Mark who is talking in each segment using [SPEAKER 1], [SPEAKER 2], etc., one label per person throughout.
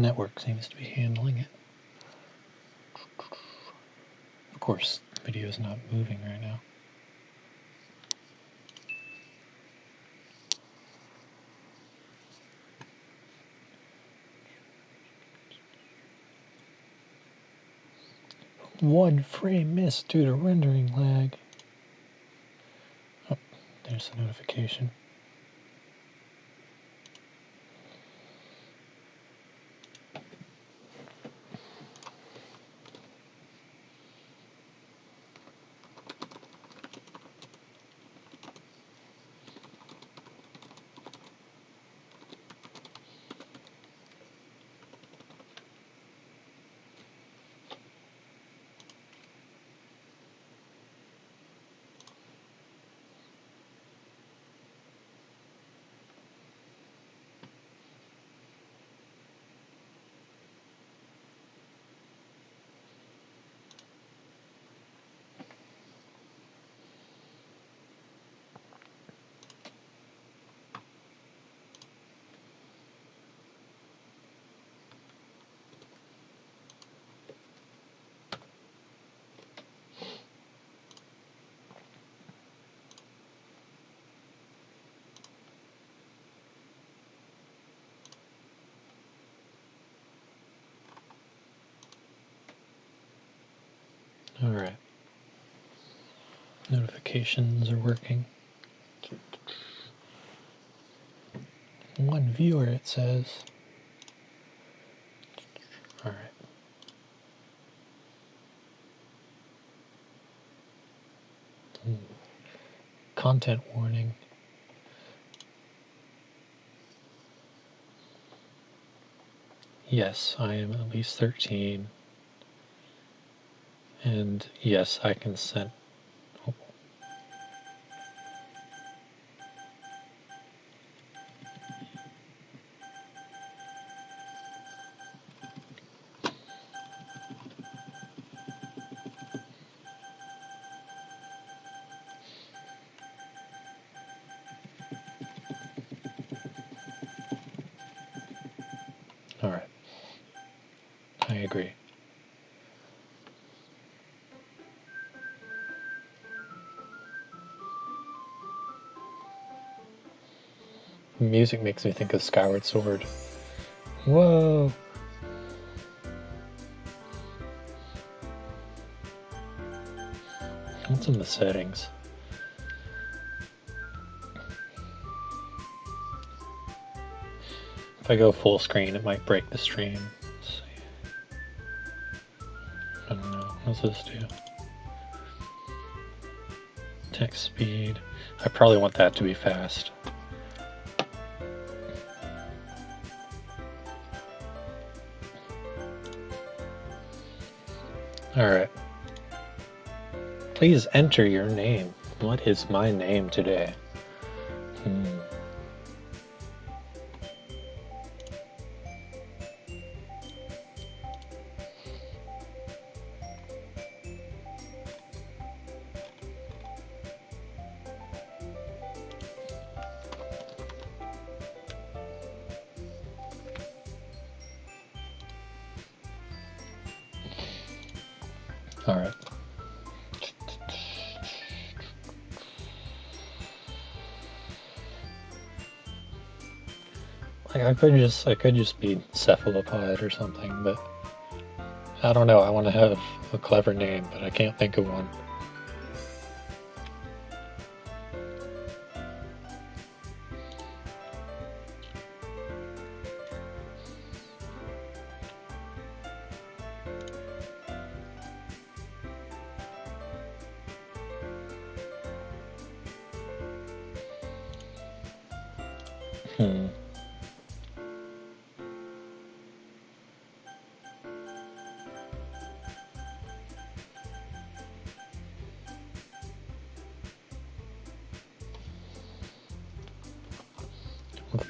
[SPEAKER 1] Network seems to be handling it. Of course, the video is not moving right now. One frame missed due to rendering lag. Oh, there's a notification. Alright. Notifications are working. One viewer, it says. Alright. Content warning. Yes, I am at least 13. And yes, I consent. Oh. Alright. I agree. Music makes me think of Skyward Sword. Whoa! What's in the settings? If I go full screen, it might break the stream. Let's see. I don't know. What does this do? Text speed. I probably want that to be fast. Alright. Please enter your name. What is my name today? Alright. Like I could just be cephalopod or something, but I don't know. I want to have a clever name, but I can't think of one.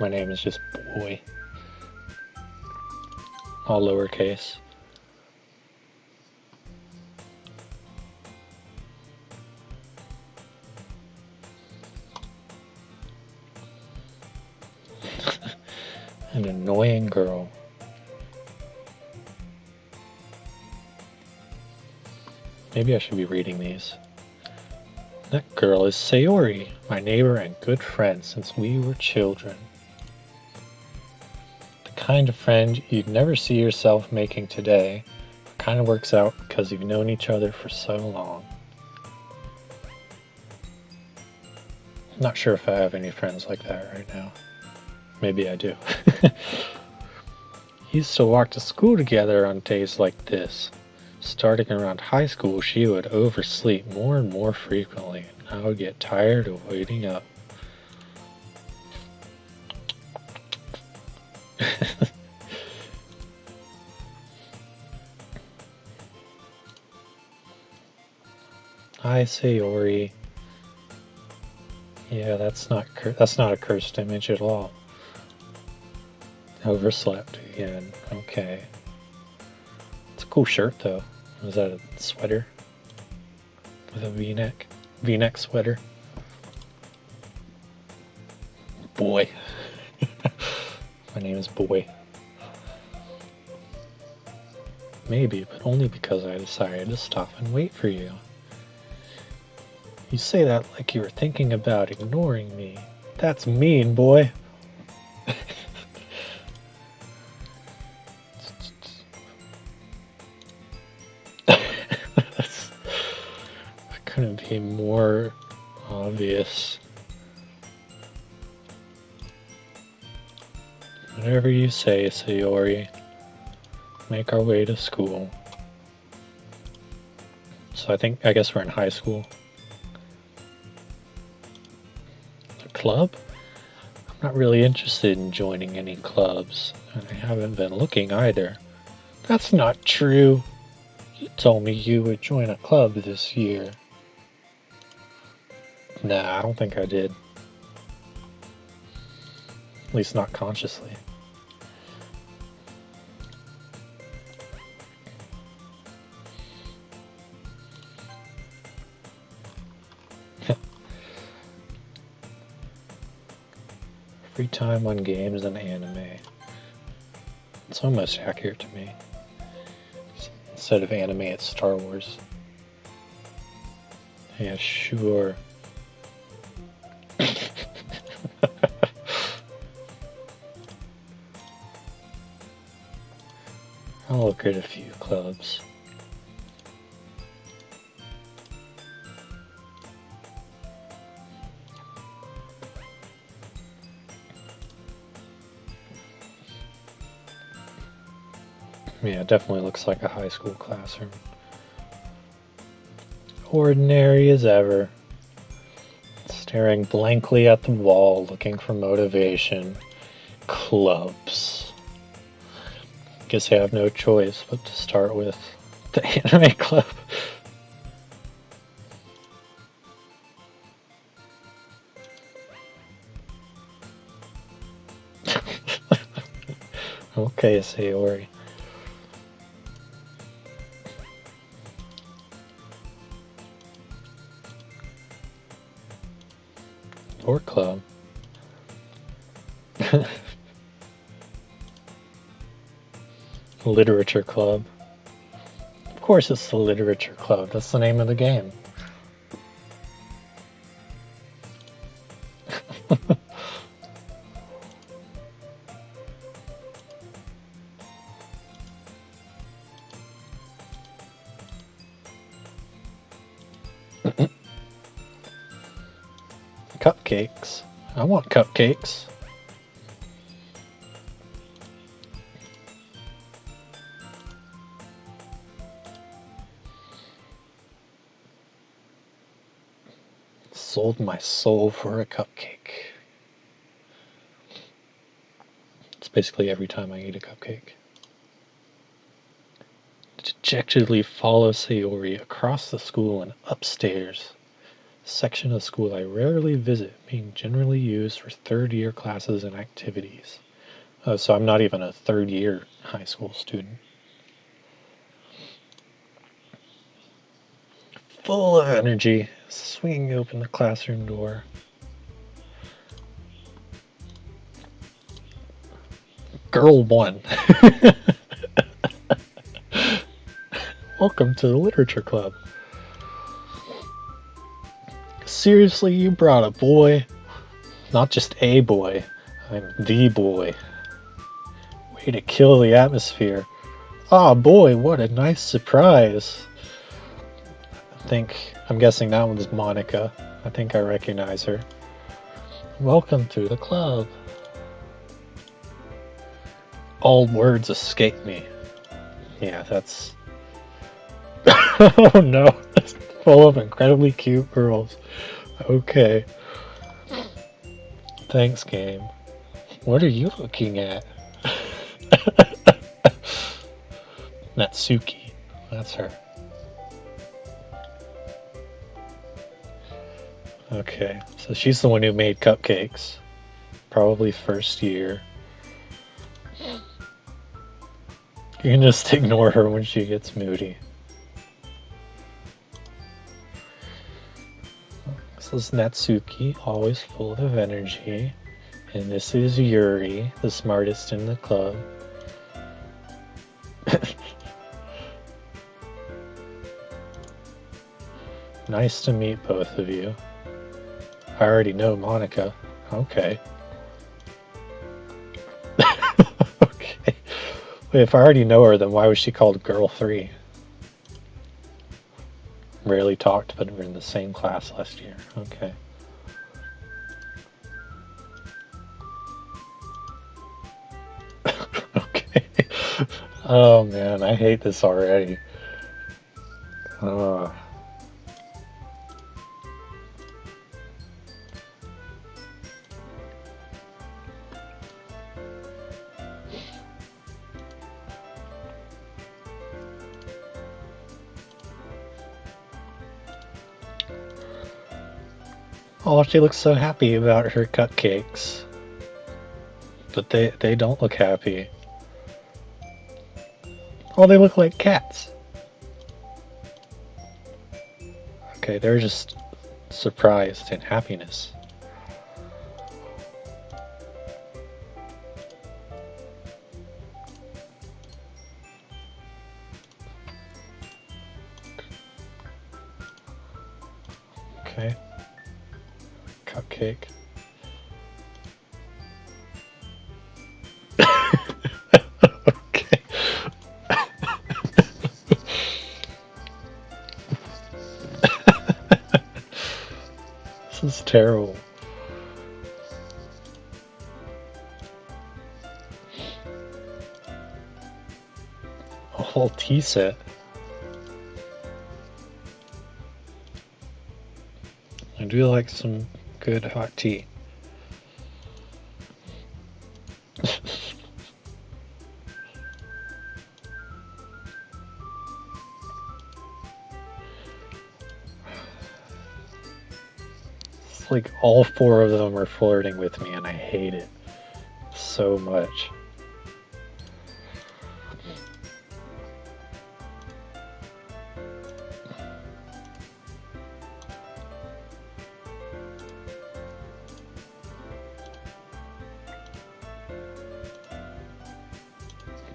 [SPEAKER 1] My name is just Boy. All lowercase. An annoying girl. Maybe I should be reading these. That girl is Sayori, my neighbor and good friend since we were children. The kind of friend you'd never see yourself making today, but kind of works out because you've known each other for so long. I'm not sure if I have any friends like that right now. Maybe I do. Used to walk to school together on days like this. Starting around high school, she would oversleep more and more frequently, and I would get tired of waiting up. Hi, Sayori. Yeah, that's not a cursed image at all. Overslept again. Okay. It's a cool shirt though. Is that a sweater? With a V-neck? V-neck sweater? Boy. My name is Boy. Maybe, but only because I decided to stop and wait for you. You say that like you were thinking about ignoring me. That's mean, boy. That couldn't be more obvious. Whatever you say, Sayori. Make our way to school. So I guess we're in high school. A club? I'm not really interested in joining any clubs, and I haven't been looking either. That's not true. You told me you would join a club this year. Nah, I don't think I did. At least not consciously. Free time on games and anime. It's almost accurate to me. Instead of anime, it's Star Wars. Yeah, sure. I'll look at a few clubs. Yeah, it definitely looks like a high school classroom. Ordinary as ever. Staring blankly at the wall, looking for motivation. Clubs. Guess I have no choice but to start with the anime club. Okay, Sayori. Or club. Literature club. Of course it's the literature club. That's the name of the game. Cupcakes. I want cupcakes. Sold my soul for a cupcake. It's basically every time I eat a cupcake. Dejectedly follow Sayori across the school and upstairs. Section of school I rarely visit, being generally used for third-year classes and activities. So I'm not even a third-year high school student. Full of energy, swinging open the classroom door. Girl 1. Well, welcome to the literature club. Seriously, you brought a boy? Not just a boy, I'm the boy. Way to kill the atmosphere. Ah, boy, what a nice surprise. I'm guessing that one's Monica. I think I recognize her. Welcome to the club. All words escape me. Yeah, that's... Oh no, it's full of incredibly cute girls. Okay. Thanks, game. What are you looking at? Natsuki. That's her. Okay, so she's the one who made cupcakes. Probably first year. You can just ignore her when she gets moody. This is Natsuki, always full of energy. And this is Yuri, the smartest in the club. Nice to meet both of you. I already know Monica. Okay. Okay. Wait, if I already know her, then why was she called Girl 3? Rarely talked, but we're in the same class last year. Okay. Okay. Oh man, I hate this already. Oh, she looks so happy about her cupcakes. But they don't look happy. Oh, they look like cats. Okay, they're just surprised and happiness. Okay. Cupcake. Okay. This is terrible. A whole tea set. I do like some good hot tea. It's like all four of them are flirting with me and I hate it so much.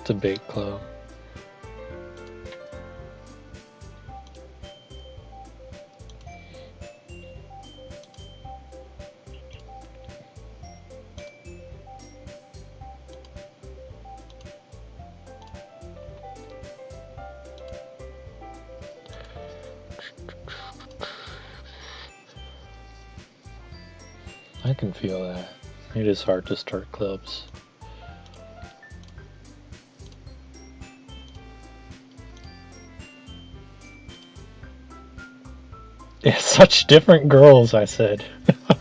[SPEAKER 1] Debate club. I can feel that. It is hard to start clubs. Yeah, such different girls, I said.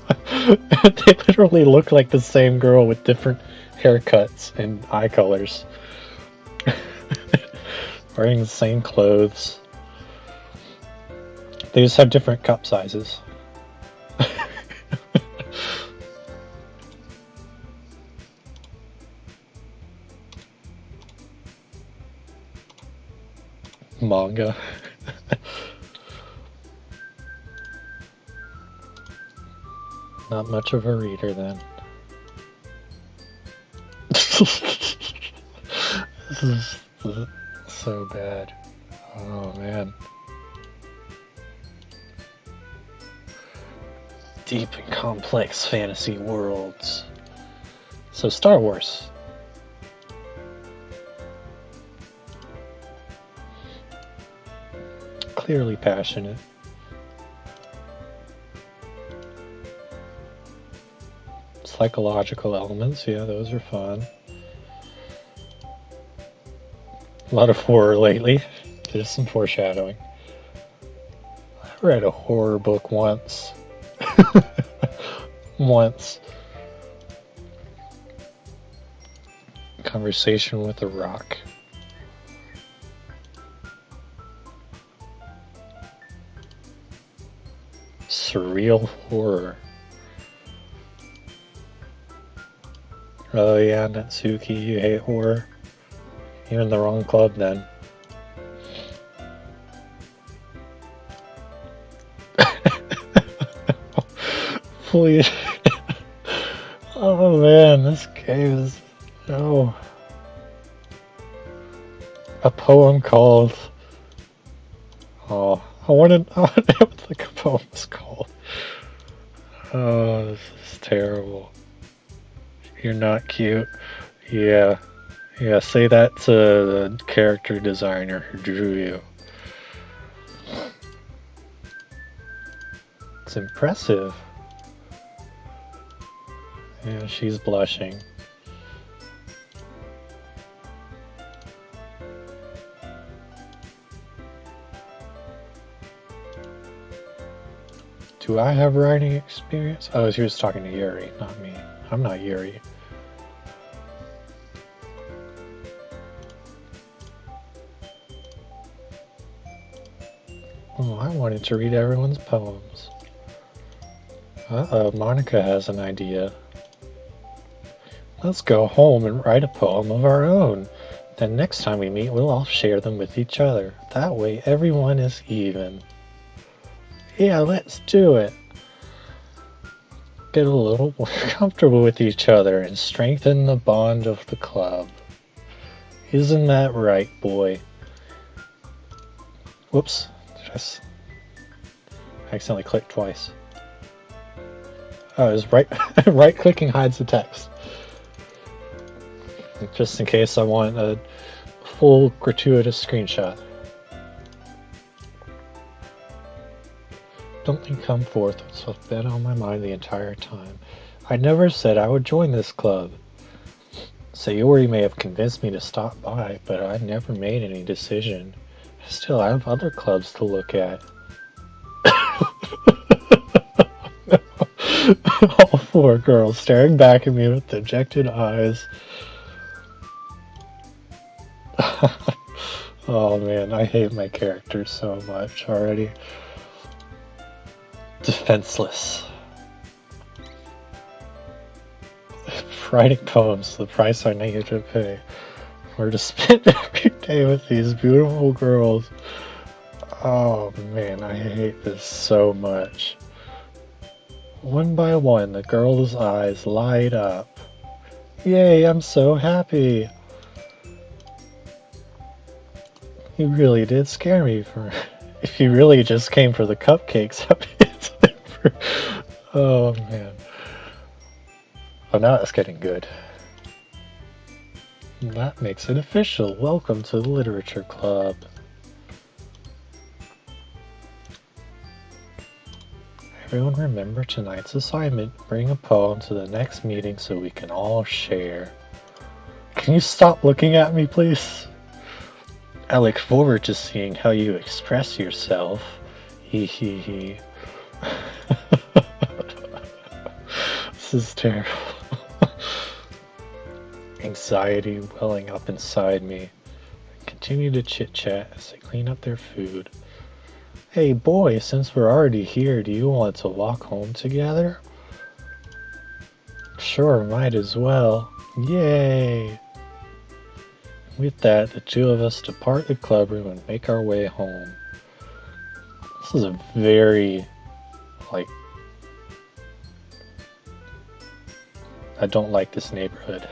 [SPEAKER 1] They literally look like the same girl with different haircuts and eye colors. Wearing the same clothes. They just have different cup sizes. Manga. Not much of a reader then. This is so bad. Oh man. Deep and complex fantasy worlds. So Star Wars. Clearly passionate. Psychological elements, yeah, those are fun. A lot of horror lately. There's some foreshadowing. I read a horror book once. Once. Conversation with a Rock. Surreal horror. Oh yeah, Natsuki, you hate horror? You're in the wrong club then. Please. Oh man, this game is... No. A poem called... Oh, I wanted to know what the poem was called. Oh, this is terrible. You're not cute. Yeah. Yeah, say that to the character designer who drew you. It's impressive. Yeah, she's blushing. Do I have writing experience? Oh, she was talking to Yuri, not me. I'm not Yuri. Oh, I wanted to read everyone's poems. Uh-oh, Monica has an idea. Let's go home and write a poem of our own. Then next time we meet, we'll all share them with each other. That way everyone is even. Yeah, let's do it. Get a little more comfortable with each other and strengthen the bond of the club. Isn't that right, boy? Whoops. I accidentally clicked twice. Oh, it was right clicking hides the text. Just in case I want a full gratuitous screenshot. Something come forth what's been on my mind the entire time. I never said I would join this club. Sayori may have convinced me to stop by, but I never made any decision. Still, I have other clubs to look at. All four girls staring back at me with dejected eyes. Oh man, I hate my characters so much already. Defenseless. Writing poems, the price I need to pay. Or to spend every day with these beautiful girls. Oh man, I hate this so much. One by one, the girls' eyes light up. Yay, I'm so happy. You really did scare me for... If you really just came for the cupcakes, oh man. Oh, now it's getting good. That makes it official. Welcome to the Literature Club. Everyone remember tonight's assignment. Bring a poem to the next meeting so we can all share. Can you stop looking at me, please? I look forward to seeing how you express yourself. Hee hee hee. This is terrible. Anxiety welling up inside me. Continue to chit-chat as they clean up their food. Hey boy, since we're already here, do you want to walk home together? Sure, might as well. Yay! With that, the two of us depart the club room and make our way home. This is a very, I don't like this neighborhood.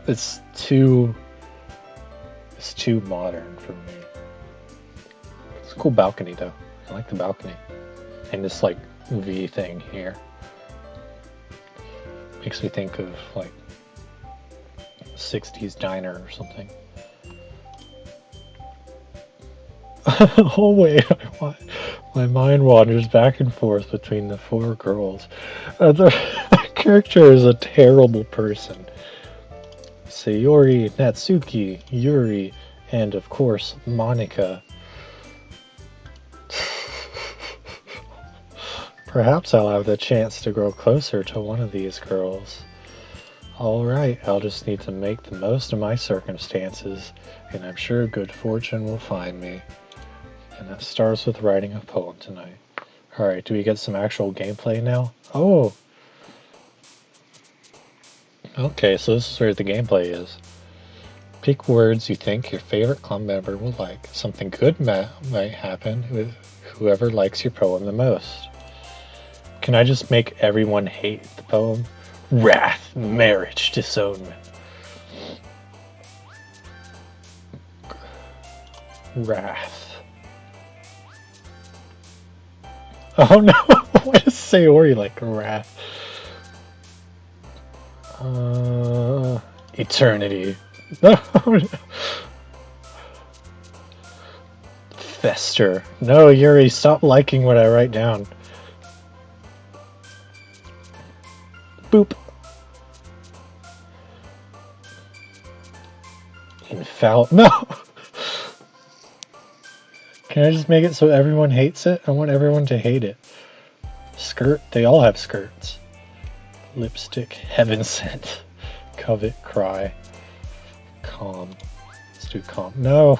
[SPEAKER 1] It's too It's too modern for me. It's a cool balcony though. I like the balcony. And this like V thing here. Makes me think of like 60s diner or something. Oh wait, my mind wanders back and forth between the four girls. The character is a terrible person. Sayori, Natsuki, Yuri, and of course, Monika. Perhaps I'll have the chance to grow closer to one of these girls. Alright, I'll just need to make the most of my circumstances, and I'm sure good fortune will find me. And that starts with writing a poem tonight. Alright, do we get some actual gameplay now? Oh! Okay, so this is where the gameplay is. Pick words you think your favorite club member will like. Something good might happen with whoever likes your poem the most. Can I just make everyone hate the poem? Wrath, marriage, disownment. Wrath. Oh no! What does Sayori like? Wrath. Eternity. Fester. No, Yuri, stop liking what I write down. Boop. Infallible. No! Can I just make it so everyone hates it? I want everyone to hate it. Skirt. They all have skirts. Lipstick. Heaven sent. Covet. Cry. Calm. Let's do calm. No!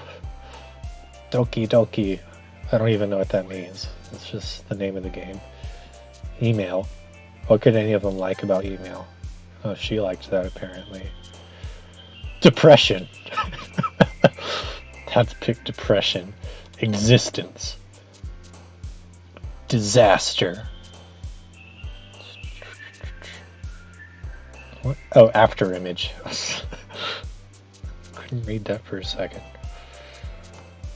[SPEAKER 1] Doki Doki. I don't even know what that means. It's just the name of the game. Email. What could any of them like about email? Oh, she liked that apparently. Depression. Have to pick depression. Existence. Disaster. What? Oh, after image. Couldn't read that for a second.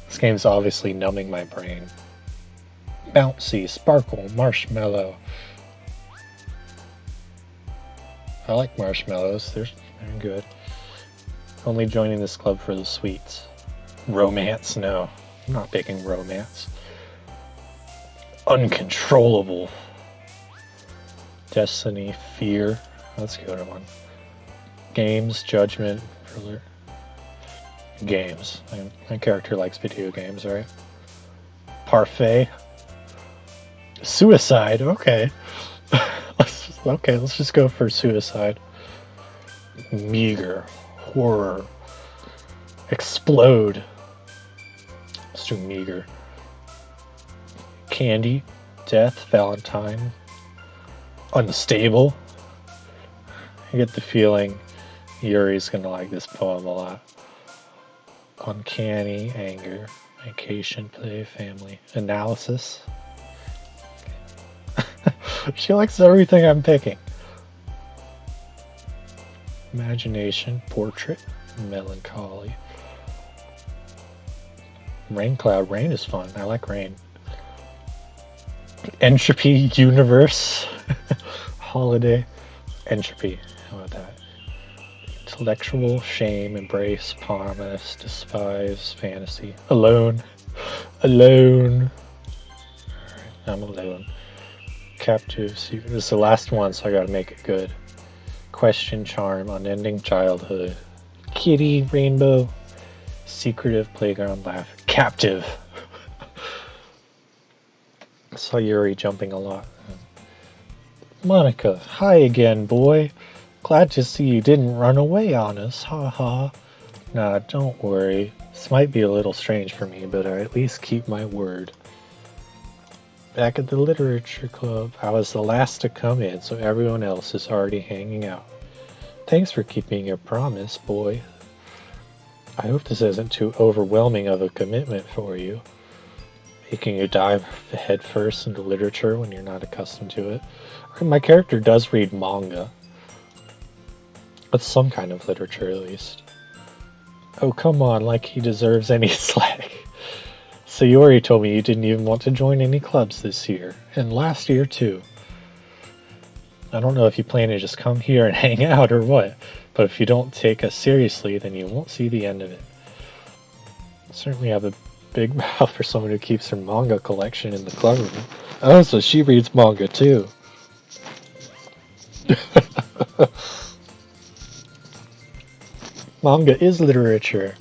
[SPEAKER 1] This game's obviously numbing my brain. Bouncy, sparkle, marshmallow. I like marshmallows. They're good. Only joining this club for the sweets. Romance? No. I'm not picking romance. Uncontrollable. Destiny, fear. That's a good one. Games, judgment, ruler. Games. My character likes video games, right? Parfait. Suicide. Okay. Let's just go for suicide. Meager. Horror. Explode. Let's do meager. Candy. Death. Valentine. Unstable. I get the feeling Yuri's gonna like this poem a lot. Uncanny. Anger. Vacation. Play. Family. Analysis. She likes everything I'm picking. Imagination, portrait, melancholy. Rain cloud. Rain is fun. I like rain. Entropy, universe, holiday, entropy. How about that? Intellectual, shame, embrace, promise, despise, fantasy. Alone. Alone. Alright, I'm alone. Captive. This is the last one, so I gotta make it good. Question, charm, unending childhood. Kitty, rainbow, secretive, playground, laugh. Captive. I saw Yuri jumping a lot. Monika, hi again, boy. Glad to see you didn't run away on us, ha ha. Nah, don't worry. This might be a little strange for me, but I at least keep my word. Back at the literature club, I was the last to come in, so everyone else is already hanging out. Thanks for keeping your promise, boy. I hope this isn't too overwhelming of a commitment for you, making you dive headfirst into literature when you're not accustomed to it. My character does read manga. But some kind of literature, at least. Oh, come on, like he deserves any slack. Sayori told me you didn't even want to join any clubs this year, and last year too. I don't know if you plan to just come here and hang out or what, but if you don't take us seriously, then you won't see the end of it. Certainly have a big mouth for someone who keeps her manga collection in the club room. Oh, so she reads manga too. Manga is literature.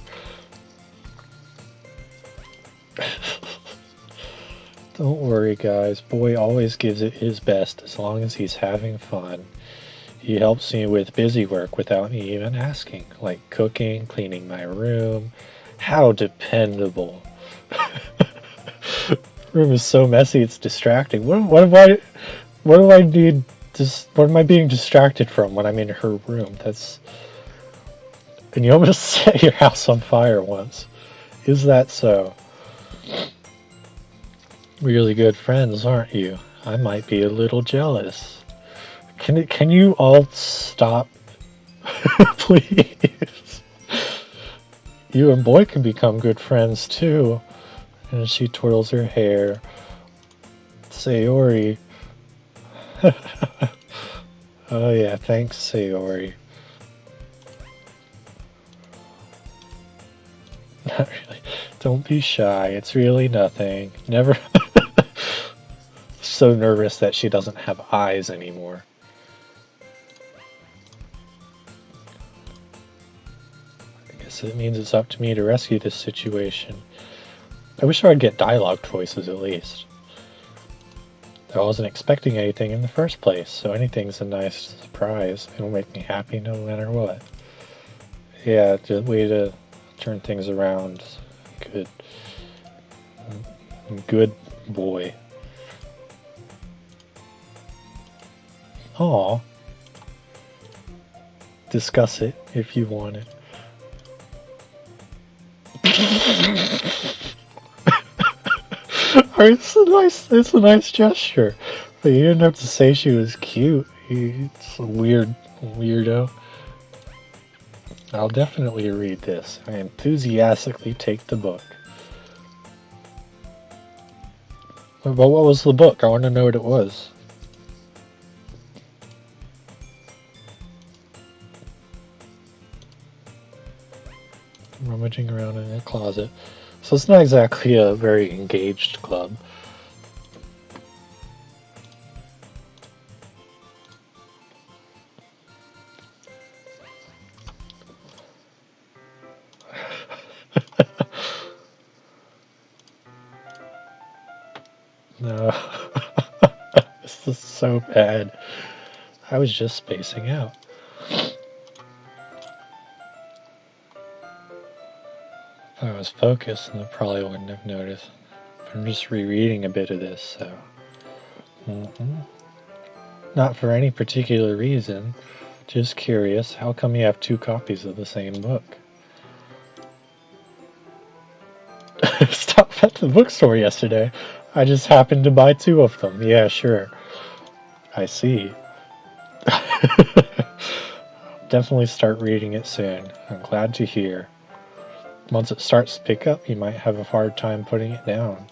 [SPEAKER 1] Don't worry, guys. Boy always gives it his best as long as he's having fun. He helps me with busy work without me even asking, like cooking, cleaning my room. How dependable. Room is so messy it's distracting. What do I need what am I being distracted from when I'm in her room? That's and you almost set your house on fire once. Is that so? Really good friends, aren't you? I might be a little jealous. Can you all stop? Please. You and Boy can become good friends too. And she twirls her hair. Sayori. Oh yeah, thanks, Sayori. Not really. Don't be shy. It's really nothing. Never. So nervous that she doesn't have eyes anymore. I guess it means it's up to me to rescue this situation. I wish I'd get dialogue choices at least. I wasn't expecting anything in the first place, so anything's a nice surprise. It'll make me happy no matter what. Yeah, just way to turn things around. Good. Good boy. Aw. Discuss it if you want it. It's a nice gesture. But you didn't have to say she was cute. It's a weirdo. I'll definitely read this. I enthusiastically take the book. But what was the book? I want to know what it was. Rummaging around in a closet. So it's not exactly a very engaged club. No. This is so bad. I was just spacing out. If I was focused, then I probably wouldn't have noticed. But I'm just rereading a bit of this, so. Not for any particular reason. Just curious, how come you have two copies of the same book? Stopped at the bookstore yesterday. I just happened to buy two of them. Yeah, sure. I see. Definitely start reading it soon. I'm glad to hear. Once it starts to pick up, you might have a hard time putting it down.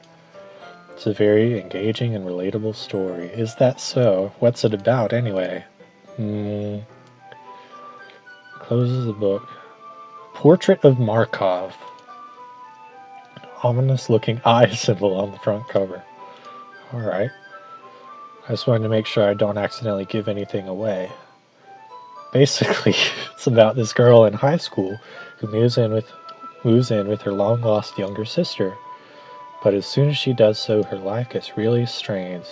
[SPEAKER 1] It's a very engaging and relatable story. Is that so? What's it about, anyway? Closes the book. Portrait of Markov. Ominous looking eye symbol on the front cover. Alright. I just wanted to make sure I don't accidentally give anything away. Basically, it's about this girl in high school who moves in with her long-lost younger sister. But as soon as she does so, her life gets really strange.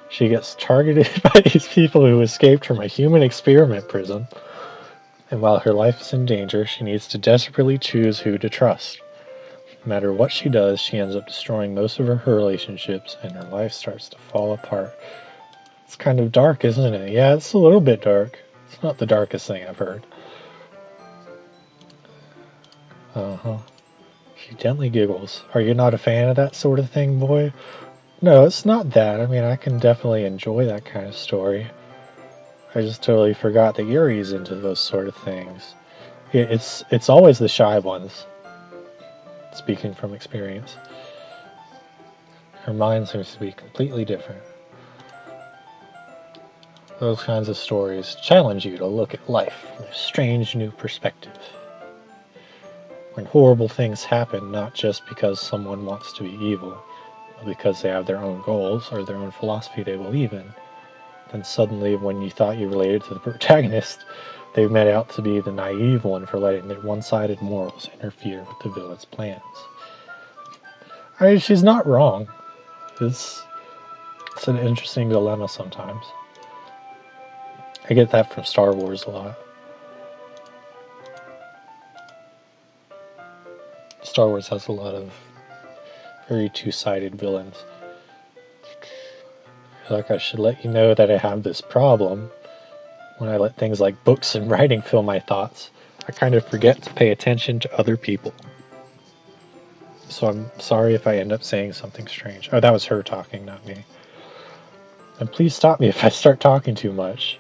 [SPEAKER 1] She gets targeted by these people who escaped from a human experiment prison. And while her life is in danger, she needs to desperately choose who to trust. No matter what she does, she ends up destroying most of her relationships, and her life starts to fall apart. It's kind of dark, isn't it? Yeah, it's a little bit dark. It's not the darkest thing I've heard. She gently giggles. Are you not a fan of that sort of thing, boy? No, it's not that. I mean, I can definitely enjoy that kind of story. I just totally forgot that Yuri's into those sort of things. It's always the shy ones, speaking from experience. Her mind seems to be completely different. Those kinds of stories challenge you to look at life from a strange new perspective. When horrible things happen, not just because someone wants to be evil, but because they have their own goals or their own philosophy they believe in, then suddenly when you thought you related to the protagonist, they met out to be the naive one for letting their one-sided morals interfere with the villain's plans. I mean, she's not wrong. It's an interesting dilemma sometimes. I get that from Star Wars a lot. Star Wars has a lot of very two-sided villains. I feel like I should let you know that I have this problem. When I let things like books and writing fill my thoughts, I kind of forget to pay attention to other people. So I'm sorry if I end up saying something strange. Oh, that was her talking, not me. And please stop me if I start talking too much.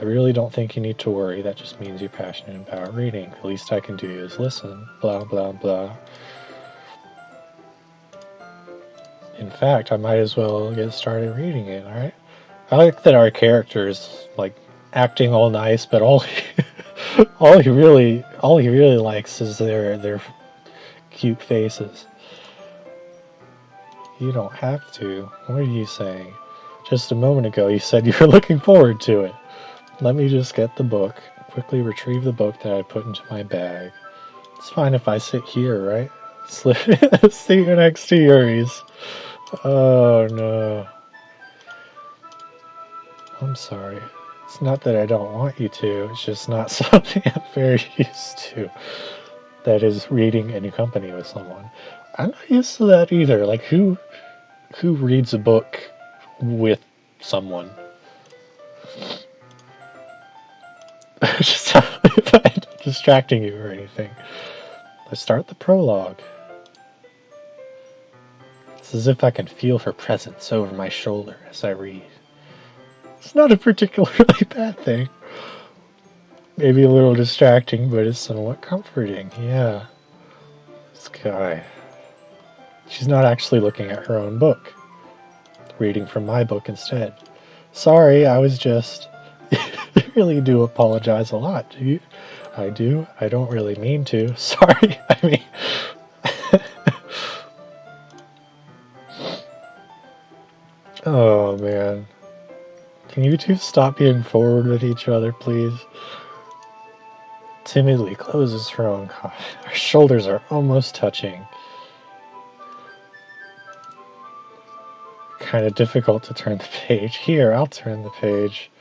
[SPEAKER 1] I really don't think you need to worry. That just means you're passionate about reading. The least I can do is listen. Blah, blah, blah. In fact, I might as well get started reading it, alright? I like that our character is, like, acting all nice, but all he really likes is their cute faces. You don't have to. What are you saying? Just a moment ago you said you were looking forward to it. Let me just get the book, quickly retrieve the book that I put into my bag. It's fine if I sit here, right? Sit next to Yuri's. Oh no. I'm sorry. It's not that I don't want you to, it's just not something I'm very used to. That is reading in company with someone. I'm not used to that either. Like who reads a book with someone? Just if I'm distracting you or anything. Let's start the prologue. It's as if I can feel her presence over my shoulder as I read. It's not a particularly bad thing. Maybe a little distracting, but it's somewhat comforting. Yeah. This guy. She's not actually looking at her own book. Reading from my book instead. Sorry, I was just... I really do apologize a lot, do you? I do. I don't really mean to. Sorry, I mean... Oh, man. Can you two stop being forward with each other, please? Timidly closes her own. Our shoulders are almost touching. Kind of difficult to turn the page. Here, I'll turn the page.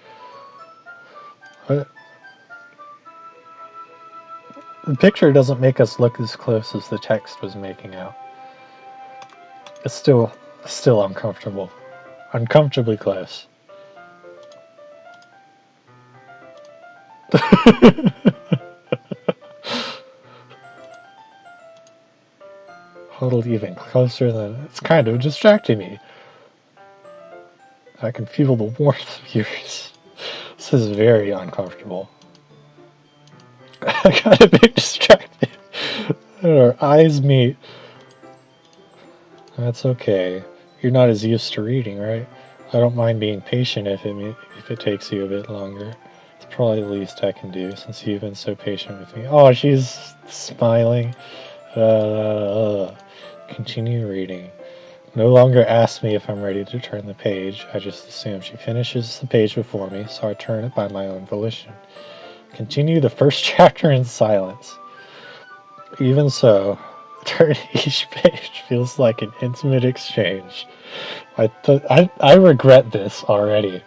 [SPEAKER 1] What? The picture doesn't make us look as close as the text was making out. It's still uncomfortable. Uncomfortably close. Huddled even closer than... It's kind of distracting me. I can feel the warmth of yours. This is very uncomfortable. I got a bit distracted. Our eyes meet. That's okay. You're not as used to reading, right? I don't mind being patient if it takes you a bit longer. It's probably the least I can do since you've been so patient with me. Oh, she's smiling. Continue reading. No longer ask me if I'm ready to turn the page. I just assume she finishes the page before me, so I turn it by my own volition. Continue the first chapter in silence. Even so, turning each page feels like an intimate exchange. I regret this already.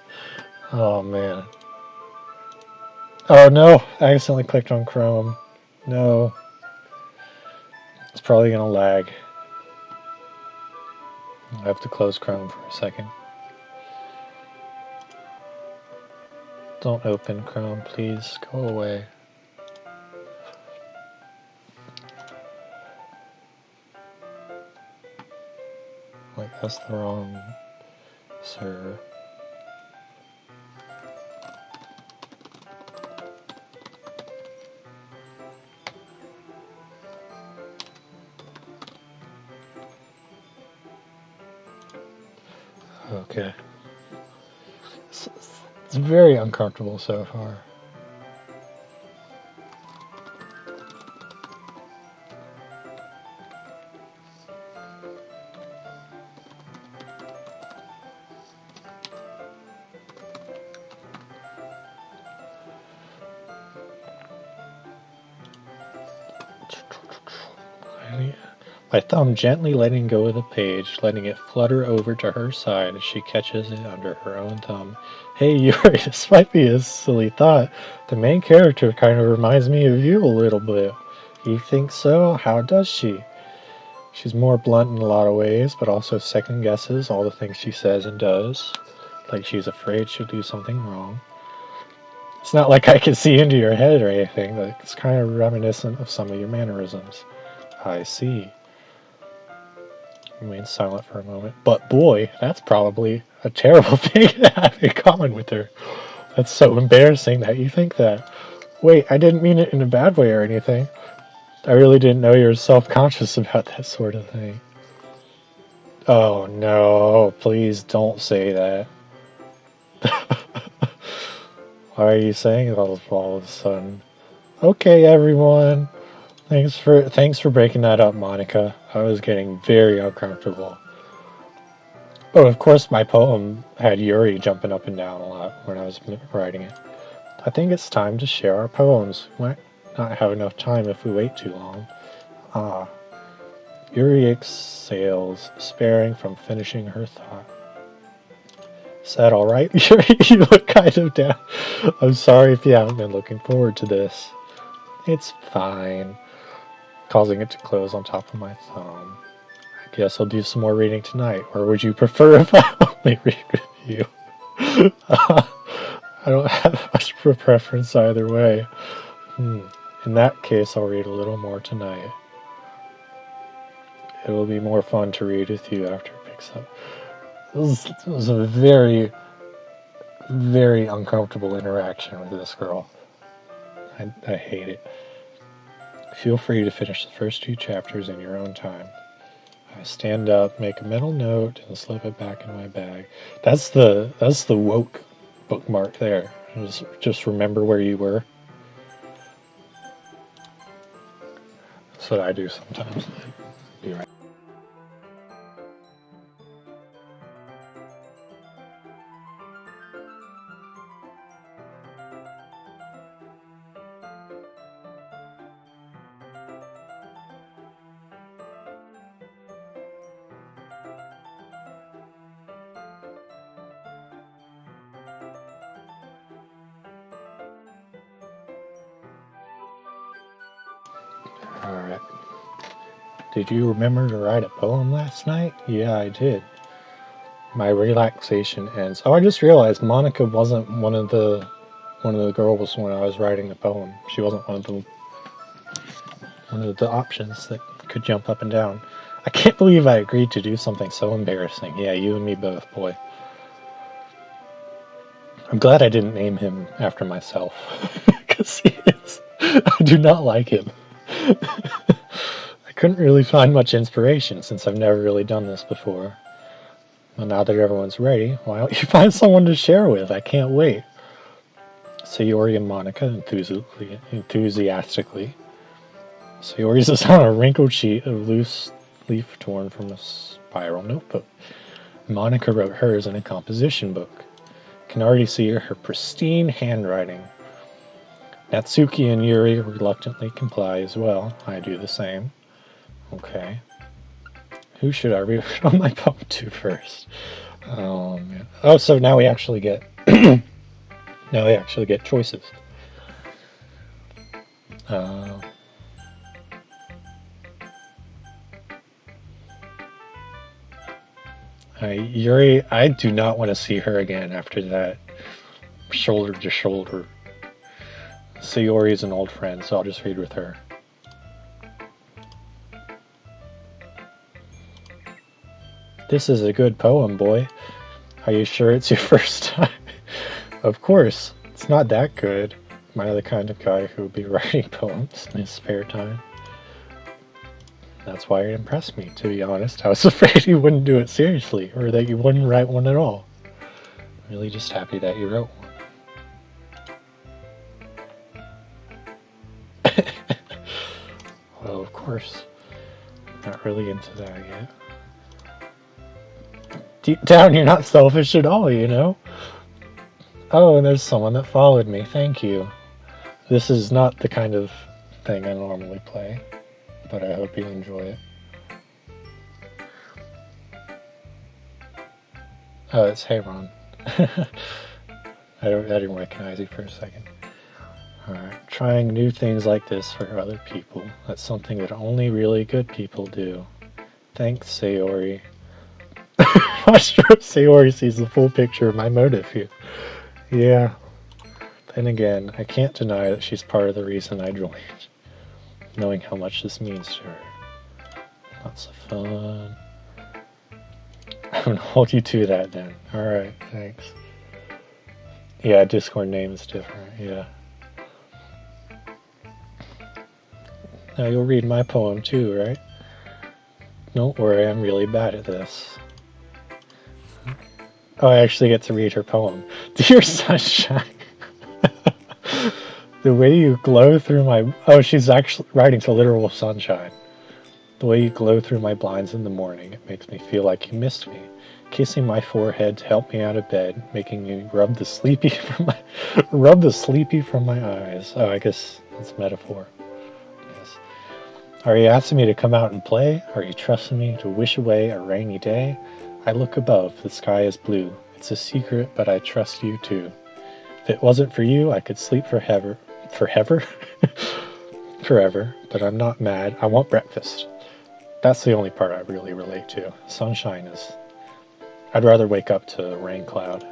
[SPEAKER 1] Oh man. Oh no, I accidentally clicked on Chrome. No. It's probably gonna lag. I have to close Chrome for a second. Don't open Chrome, please. Go away. Wait, that's the wrong server. Okay. It's very uncomfortable so far. My thumb gently letting go of the page, letting it flutter over to her side as she catches it under her own thumb. Hey, Yuri, this might be a silly thought. The main character kind of reminds me of you a little bit. You think so? How does she? She's more blunt in a lot of ways, but also second guesses all the things she says and does. Like she's afraid she'll do something wrong. It's not like I can see into your head or anything, but it's kind of reminiscent of some of your mannerisms. I see. Remained silent for a moment. But boy, that's probably a terrible thing to have in common with her. That's so embarrassing that you think that. Wait, I didn't mean it in a bad way or anything. I really didn't know you were self-conscious about that sort of thing. Oh no, please don't say that. Why are you saying it all of a sudden? Okay, everyone. Thanks for breaking that up, Monica. I was getting very uncomfortable. But of course, my poem had Yuri jumping up and down a lot when I was writing it. I think it's time to share our poems. We might not have enough time if we wait too long. Ah. Yuri exhales, sparing from finishing her thought. Is that alright, Yuri? You look kind of down. I'm sorry if you haven't been looking forward to this. It's fine. Causing it to close on top of my thumb. I guess I'll do some more reading tonight. Or would you prefer if I only read with you? I don't have much of a preference either way. In that case, I'll read a little more tonight. It will be more fun to read with you after it picks up. This was a very, very uncomfortable interaction with this girl. I hate it. Feel free to finish the first 2 chapters in your own time. I stand up, make a mental note, and slip it back in my bag. That's the woke bookmark there. Just remember where you were. That's what I do sometimes. Be right. Alright. Did you remember to write a poem last night? Yeah, I did. My relaxation ends. Oh, I just realized Monica wasn't one of the girls when I was writing the poem. She wasn't one of the options that could jump up and down. I can't believe I agreed to do something so embarrassing. Yeah, you and me both, boy. I'm glad I didn't name him after myself. Because he is. I do not like him. I couldn't really find much inspiration since I've never really done this before. Well, now that everyone's ready, why don't you find someone to share with? I can't wait. Sayori and Monica enthusiastically. Sayori's is on a wrinkled sheet of loose leaf torn from a spiral notebook. Monica wrote hers in a composition book. Can already see her pristine handwriting. Natsuki and Yuri reluctantly comply as well. I do the same. Okay. Who should I read on my poem to first? Oh man. Oh, so now we actually get choices. Yuri, I do not want to see her again after that shoulder to shoulder. Sayori is an old friend, so I'll just read with her. This is a good poem, boy. Are you sure it's your first time? Of course. It's not that good. Am I the kind of guy who would be writing poems in his spare time? That's why it impressed me, to be honest. I was afraid you wouldn't do it seriously, or that you wouldn't write one at all. Really just happy that you wrote one. Well, of course. Not really into that yet. Deep down, you're not selfish at all, you know? Oh, and there's someone that followed me. Thank you. This is not the kind of thing I normally play, but I hope you enjoy it. Oh, it's Hayron. I didn't recognize you for a second. Alright, trying new things like this for other people. That's something that only really good people do. Thanks, Sayori. Not sure if Sayori sees the full picture of my motive here. Yeah. Then again, I can't deny that she's part of the reason I joined. Knowing how much this means to her. Lots of fun. I'm gonna hold you to that then. Alright, thanks. Yeah, Discord name is different, yeah. Now you'll read my poem too, right? Don't worry, I'm really bad at this. Oh, I actually get to read her poem. Dear Sunshine. The way you glow through my... Oh, she's actually writing to literal sunshine. The way you glow through my blinds in the morning, it makes me feel like you missed me. Kissing my forehead to help me out of bed, making me rub the sleepy from my eyes. Oh, I guess it's a metaphor. Yes. Are you asking me to come out and play? Are you trusting me to wish away a rainy day? I look above, the sky is blue. It's a secret, but I trust you too. If it wasn't for you, I could sleep forever. Forever? Forever, but I'm not mad. I want breakfast. That's the only part I really relate to. Sunshine is... I'd rather wake up to a rain cloud.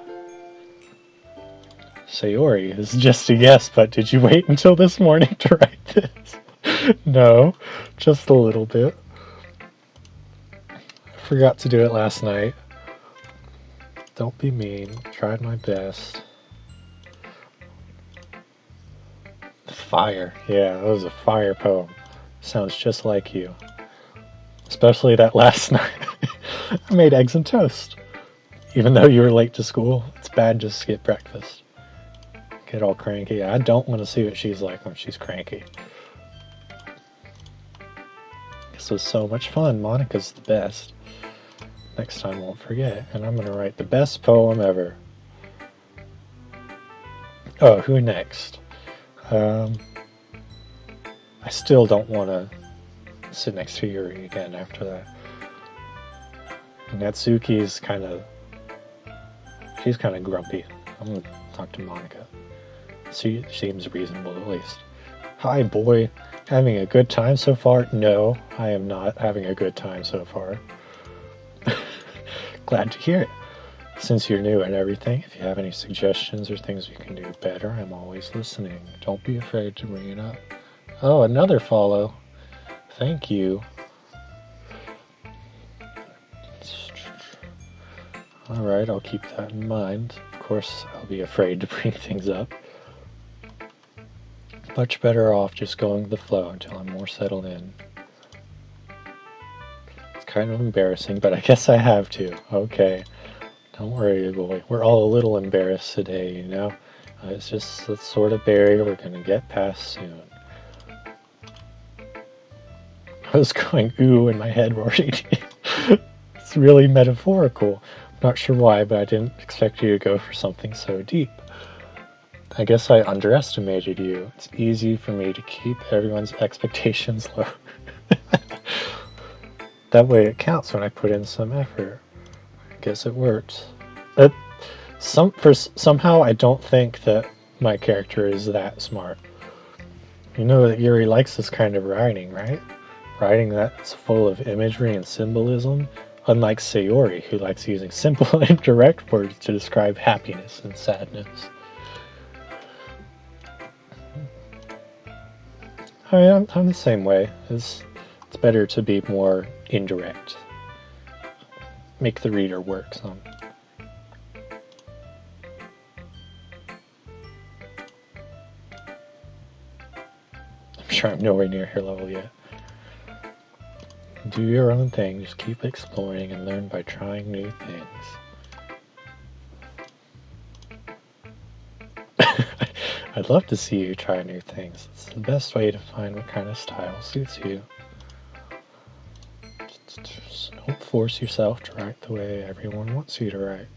[SPEAKER 1] Sayori is just a guess, but did you wait until this morning to write this? No, just a little bit. I forgot to do it last night. Don't be mean. Tried my best. Fire. Yeah, that was a fire poem. Sounds just like you. Especially that last night. I made eggs and toast. Even though you were late to school, it's bad just to get breakfast. Get all cranky. I don't want to see what she's like when she's cranky. This was so much fun. Monica's the best. Next time I won't forget. And I'm going to write the best poem ever. Oh, who next? I still don't want to sit next to Yuri again after that. Natsuki's she's kind of grumpy. I'm going to talk to Monica. She seems reasonable at least. Hi, boy. Having a good time so far? No, I am not having a good time so far. Glad to hear it. Since you're new and everything, if you have any suggestions or things we can do better, I'm always listening. Don't be afraid to bring it up. Oh, another follow. Thank you. Alright, I'll keep that in mind. Of course, I'll be afraid to bring things up. Much better off just going with the flow until I'm more settled in. It's kind of embarrassing, but I guess I have to. Okay. Don't worry, boy. We're all a little embarrassed today, you know? It's just the sort of barrier we're going to get past soon. I was going ooh in my head already. It's really metaphorical. Not sure why, but I didn't expect you to go for something so deep. I guess I underestimated you. It's easy for me to keep everyone's expectations low. That way it counts when I put in some effort. I guess it works. Somehow I don't think that my character is that smart. You know that Yuri likes this kind of writing, right? Writing that's full of imagery and symbolism, unlike Sayori, who likes using simple and direct words to describe happiness and sadness. I'm the same way. It's better to be more indirect. Make the reader work some. I'm sure I'm nowhere near her level yet. Do your own thing, just keep exploring and learn by trying new things. I'd love to see you try new things. It's the best way to find what kind of style suits you. Just don't force yourself to write the way everyone wants you to write.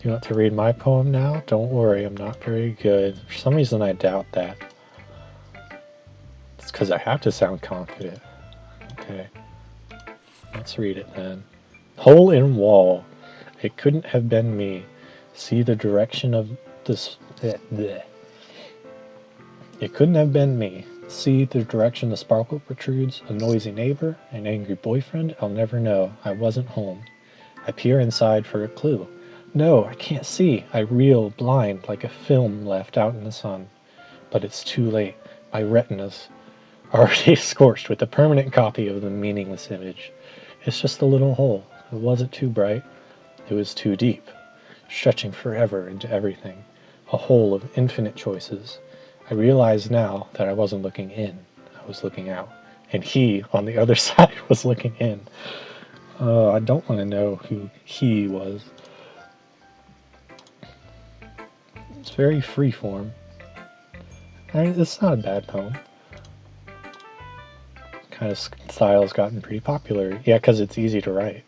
[SPEAKER 1] You want to read my poem now? Don't worry, I'm not very good. For some reason I doubt that. It's because I have to sound confident. Okay. Let's read it then. Hole in wall. It couldn't have been me. See the direction of this. It couldn't have been me. See the direction the sparkle protrudes. A noisy neighbor, an angry boyfriend. I'll never know. I wasn't home. I peer inside for a clue. No, I can't see. I reel blind like a film left out in the sun. But it's too late. My retina's already scorched with a permanent copy of the meaningless image. It's just a little hole. It wasn't too bright. It was too deep, stretching forever into everything. A hole of infinite choices. I realized now that I wasn't looking in. I was looking out. And he, on the other side, was looking in. I don't want to know who he was. It's very freeform. It's not a bad poem. Kind of style's gotten pretty popular. Yeah, because it's easy to write.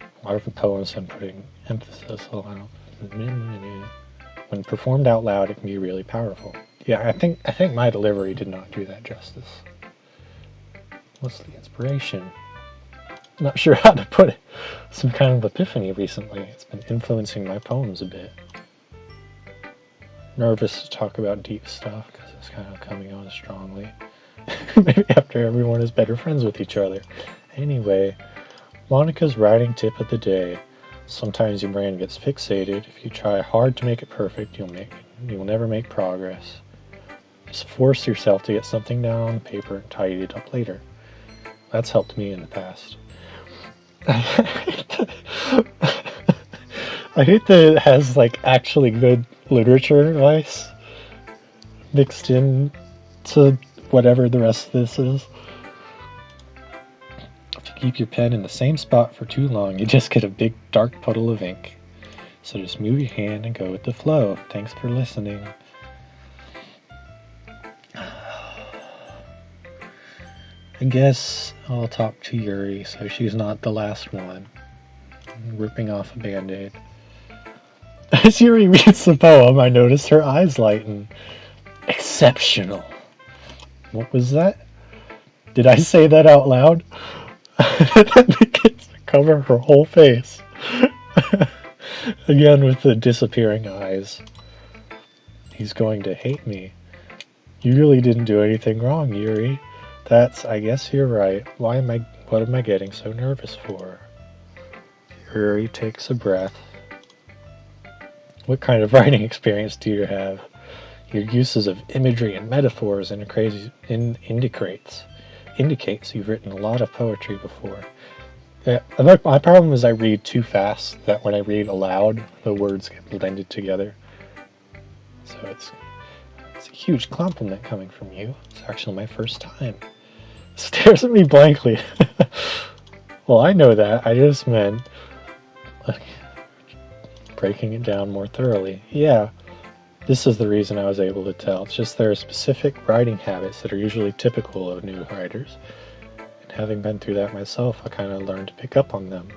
[SPEAKER 1] A lot of the poems I'm putting emphasis on. When performed out loud, it can be really powerful. Yeah, I think my delivery did not do that justice. What's the inspiration? Not sure how to put it. Some kind of epiphany recently. It's been influencing my poems a bit. Nervous to talk about deep stuff because it's kind of coming on strongly. Maybe after everyone is better friends with each other. Anyway, Monica's writing tip of the day. Sometimes your brain gets fixated. If you try hard to make it perfect, you'll never make progress. Just force yourself to get something down on paper and tidy it up later. That's helped me in the past. I hate that it has like actually good literature advice mixed in to whatever the rest of this is. If you keep your pen in the same spot for too long, you just get a big dark puddle of ink. So just move your hand and go with the flow. Thanks for listening. I guess I'll talk to Yuri so she's not the last one. I'm ripping off a band-aid. As Yuri reads the poem, I notice her eyes lighten. Exceptional. What was that? Did I say that out loud? That begins to cover her whole face. Again with the disappearing eyes. He's going to hate me. You really didn't do anything wrong, Yuri. I guess you're right. What am I getting so nervous for? Yuri takes a breath. What kind of writing experience do you have? Your uses of imagery and metaphors indicates you've written a lot of poetry before. Yeah, my problem is I read too fast, that when I read aloud, the words get blended together. So it's a huge compliment coming from you. It's actually my first time. Stares at me blankly. Well, I know that. I just meant breaking it down more thoroughly. Yeah, this is the reason I was able to tell. It's just there are specific writing habits that are usually typical of new writers. And having been through that myself, I kind of learned to pick up on them.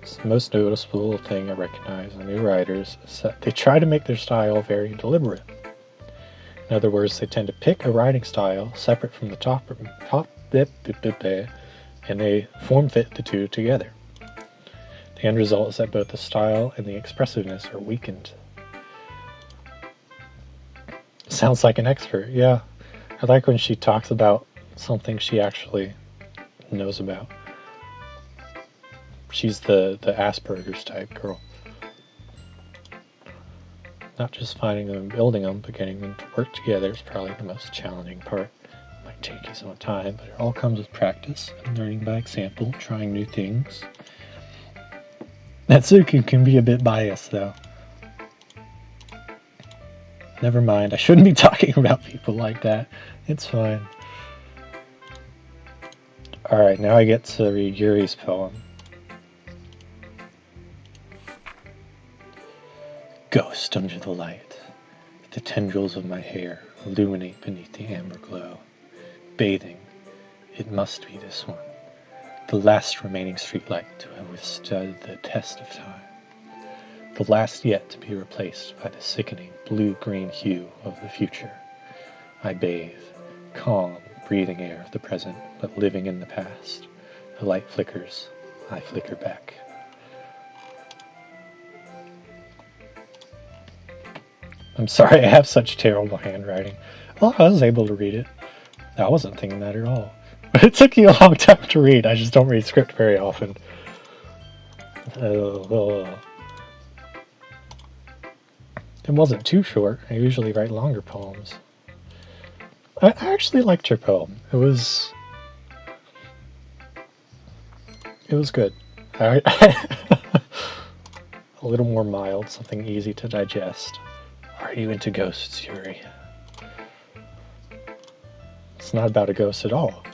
[SPEAKER 1] It's the most noticeable thing I recognize in new writers is that they try to make their style very deliberate. In other words, they tend to pick a writing style separate from the top and they form fit the two together. The end result is that both the style and the expressiveness are weakened. Sounds like an expert, yeah. I like when she talks about something she actually knows about. She's the Asperger's type girl. Not just finding them and building them, but getting them to work together is probably the most challenging part. It might take you some time, but it all comes with practice and learning by example, trying new things. That Suki can be a bit biased, though. Never mind, I shouldn't be talking about people like that. It's fine. Alright, now I get to read Yuri's poem. Ghost under the light. The tendrils of my hair illuminate beneath the amber glow. Bathing, it must be this one. The last remaining streetlight to have withstood the test of time. The last yet to be replaced by the sickening blue-green hue of the future. I bathe, calm, breathing air of the present, but living in the past. The light flickers, I flicker back. I'm sorry, I have such terrible handwriting. Well, I was able to read it. I wasn't thinking that at all. But it took you a long time to read. I just don't read script very often. It wasn't too short. I usually write longer poems. I actually liked your poem. It was good. A little more mild, something easy to digest. Are you into ghosts, Yuri? It's not about a ghost at all.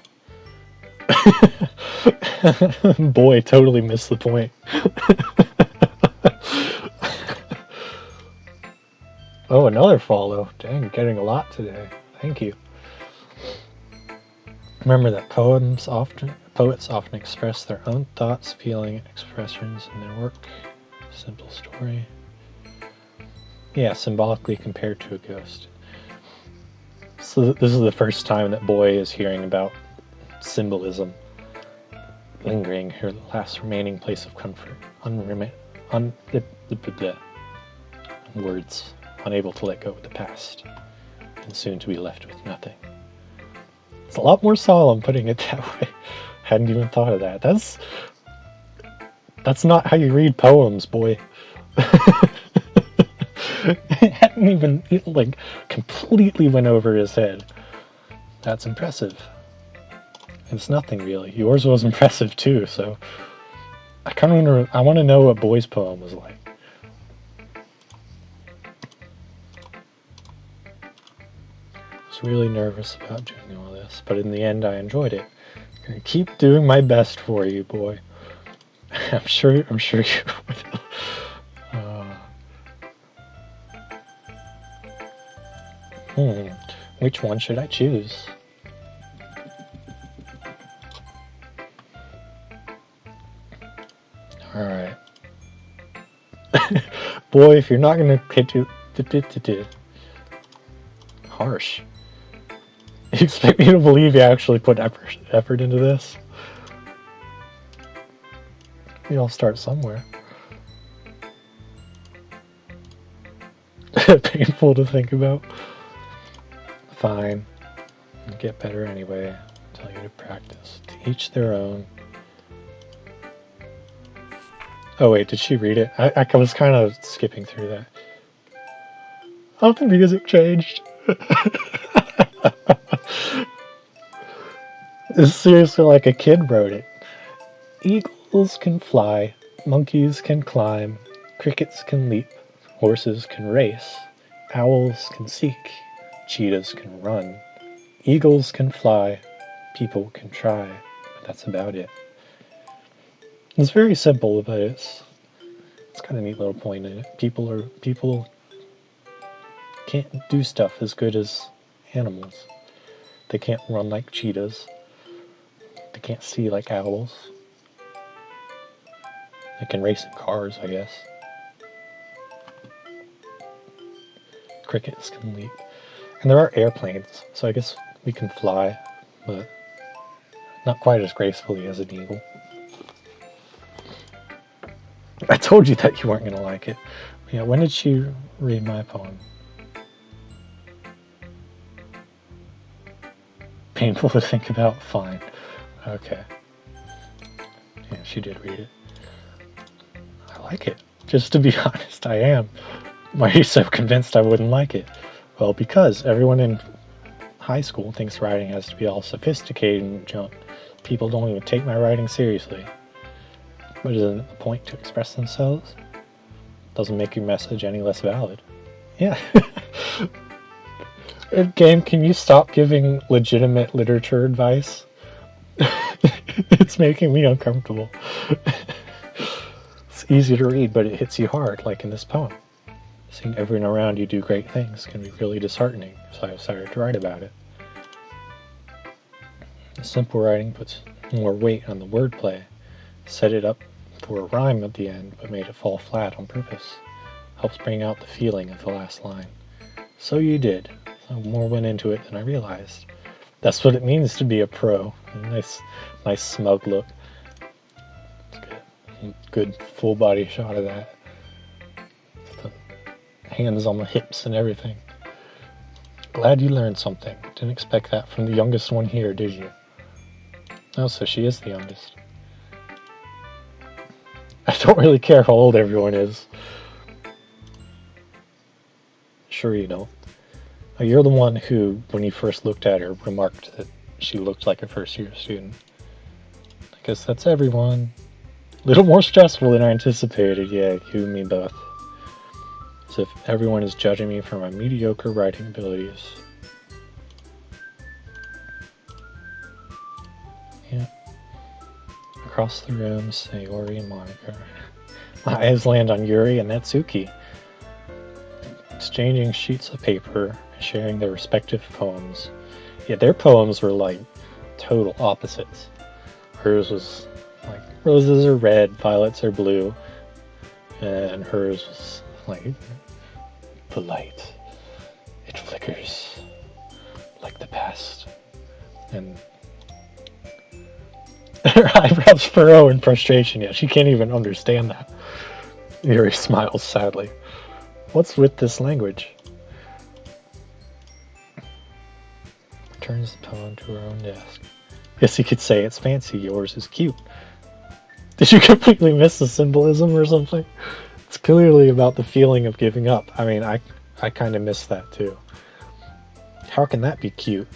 [SPEAKER 1] Boy, totally missed the point. Oh, another follow. Dang, getting a lot today. Thank you. Remember that poets often express their own thoughts, feeling, expressions in their work. Simple story. Yeah, symbolically compared to a ghost. So this is the first time that Boy is hearing about symbolism. Lingering, her last remaining place of comfort. Words. Unable to let go of the past. And soon to be left with nothing. It's a lot more solemn putting it that way. Hadn't even thought of that. That's not how you read poems, Boy. It hadn't even, completely went over his head. That's impressive. It's nothing, really. Yours was impressive, too, so... I want to know what Boy's poem was like. I was really nervous about doing all this, but in the end I enjoyed it. I'm gonna keep doing my best for you, Boy. I'm sure you will. Which one should I choose? Alright. Boy, if you're not gonna get to harsh. You expect me to believe you actually put effort into this? We all start somewhere. Painful to think about. Fine. You'll get better anyway. Tell you to practice. To each their own. Oh wait, did she read it? I was kind of skipping through that. Oh, the music changed. It's seriously like a kid wrote it. Eagles can fly, monkeys can climb, crickets can leap, horses can race, owls can seek, cheetahs can run, eagles can fly, people can try, but that's about it. It's very simple, but it's kind of a neat little point in it. People can't do stuff as good as animals. They can't run like cheetahs. They can't see like owls. They can race in cars, I guess. Crickets can leap. And there are airplanes, so I guess we can fly, but not quite as gracefully as an eagle. I told you that you weren't going to like it. Yeah, when did she read my poem? Painful to think about? Fine. Okay. Yeah, she did read it. I like it. Just to be honest, I am. Why are you so convinced I wouldn't like it? Well, because everyone in high school thinks writing has to be all sophisticated and junk. People don't even take my writing seriously. But isn't it the point to express themselves? Doesn't make your message any less valid. Yeah. Game, can you stop giving legitimate literature advice? It's making me uncomfortable. It's easy to read, but it hits you hard, like in this poem. Seeing everyone around you do great things can be really disheartening, so I decided to write about it. The simple writing puts more weight on the wordplay, set it up for a rhyme at the end, but made it fall flat on purpose. Helps bring out the feeling of the last line. So you did. More went into it than I realized. That's what it means to be a pro. Nice smug look. Good full body shot of that. The hands on the hips and everything. Glad you learned something. Didn't expect that from the youngest one here, did you? Oh, so she is the youngest. I don't really care how old everyone is. Sure you don't. You're the one who, when you first looked at her, remarked that she looked like a first-year student. I guess that's everyone. A little more stressful than I anticipated, yeah, you and me both. As if everyone is judging me for my mediocre writing abilities. Yeah. Across the room, Sayori and Monica. My eyes land on Yuri and Natsuki, exchanging sheets of paper and sharing their respective poems. Yeah, their poems were like total opposites. Hers was like, roses are red, violets are blue, and hers was like, the light, it flickers like the past. And her eyebrows furrow in frustration. Yeah, she can't even understand that. Yuri smiles sadly. What's with this language? Turns the poem to her own desk. Guess you could say it's fancy, yours is cute. Did you completely miss the symbolism or something? It's clearly about the feeling of giving up. I mean, I kind of missed that too. How can that be cute?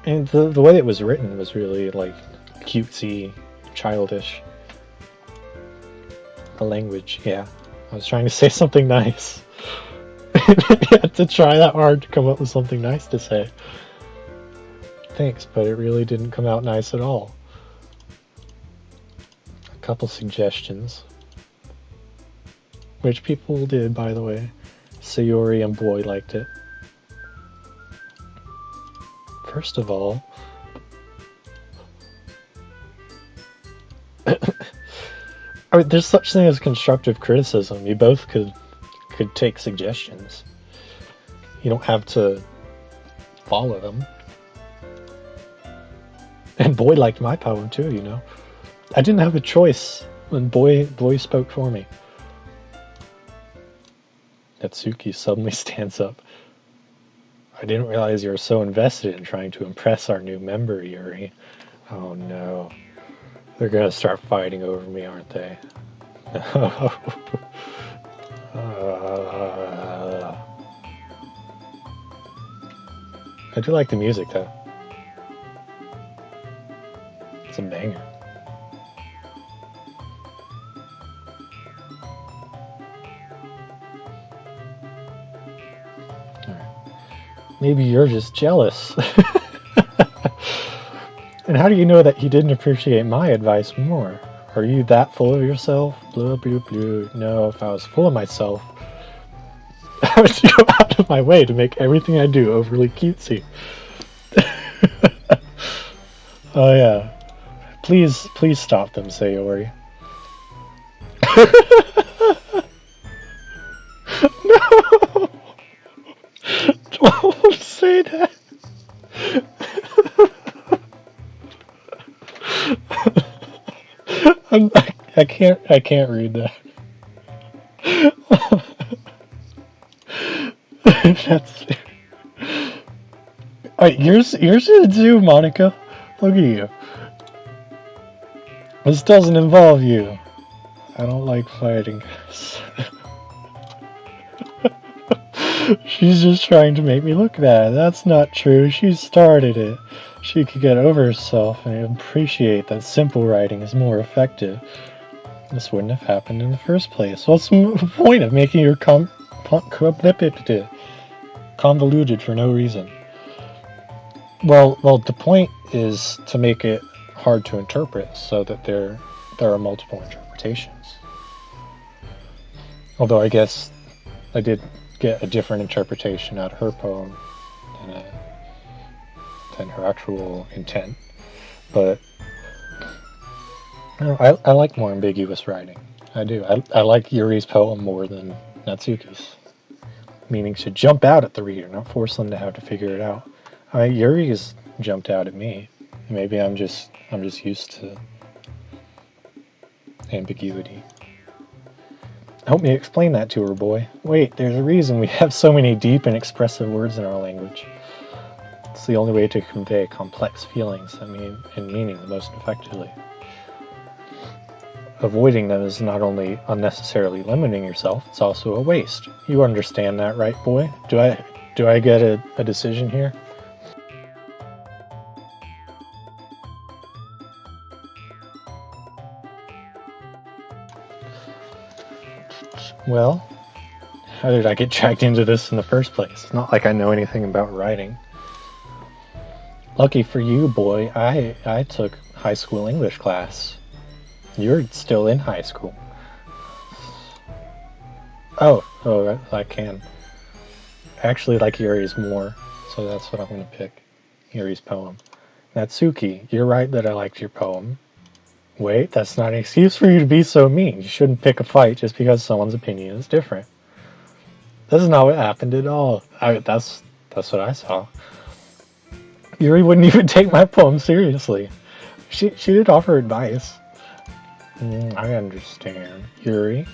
[SPEAKER 1] And the way it was written was really like cutesy, childish. The language, yeah. I was trying to say something nice. You had to try that hard to come up with something nice to say. Thanks, but it really didn't come out nice at all. A couple suggestions. Which people did, by the way. Sayori and Boy liked it. First of all, I mean, there's such thing as constructive criticism. You both could take suggestions. You don't have to follow them. And Boy liked my poem too, you know. I didn't have a choice when Boy spoke for me. Natsuki suddenly stands up. I didn't realize you were so invested in trying to impress our new member, Yuri. Oh no. They're gonna start fighting over me, aren't they? I do like the music though. It's a banger. Alright. Maybe you're just jealous. And how do you know that he didn't appreciate my advice more? Are you that full of yourself? Blah, blah, blah. No, if I was full of myself, I would go out of my way to make everything I do overly cutesy. Oh yeah. Please stop them, Sayori. No! Don't say that! I can't read that. That's alright, yours is too, Monica. Look at you. This doesn't involve you. I don't like fighting. She's just trying to make me look bad. That's not true. She started it. She could get over herself and appreciate that simple writing is more effective. This wouldn't have happened in the first place. What's the point of making your convoluted for no reason. Well, the point is to make it hard to interpret so that there are multiple interpretations. Although I guess I did get a different interpretation out of her poem than her actual intent. But I like more ambiguous writing. I do. I like Yuri's poem more than Natsuki's. Meaning should jump out at the reader, not force them to have to figure it out. Yuri's jumped out at me. Maybe I'm just used to ambiguity. Help me explain that to her, boy. Wait, there's a reason we have so many deep and expressive words in our language. It's the only way to convey complex feelings and meaning the most effectively. Avoiding them is not only unnecessarily limiting yourself, it's also a waste. You understand that, right, boy? Do I get a decision here? Well, how did I get dragged into this in the first place? It's not like I know anything about writing. Lucky for you, boy, I took high school English class. You're still in high school. Oh, I can. I actually like Yuri's more, so that's what I'm going to pick. Yuri's poem. Natsuki, you're right that I liked your poem. Wait, that's not an excuse for you to be so mean. You shouldn't pick a fight just because someone's opinion is different. This is not what happened at all. That's what I saw. Yuri wouldn't even take my poem seriously. She did offer advice. I understand. Yuri,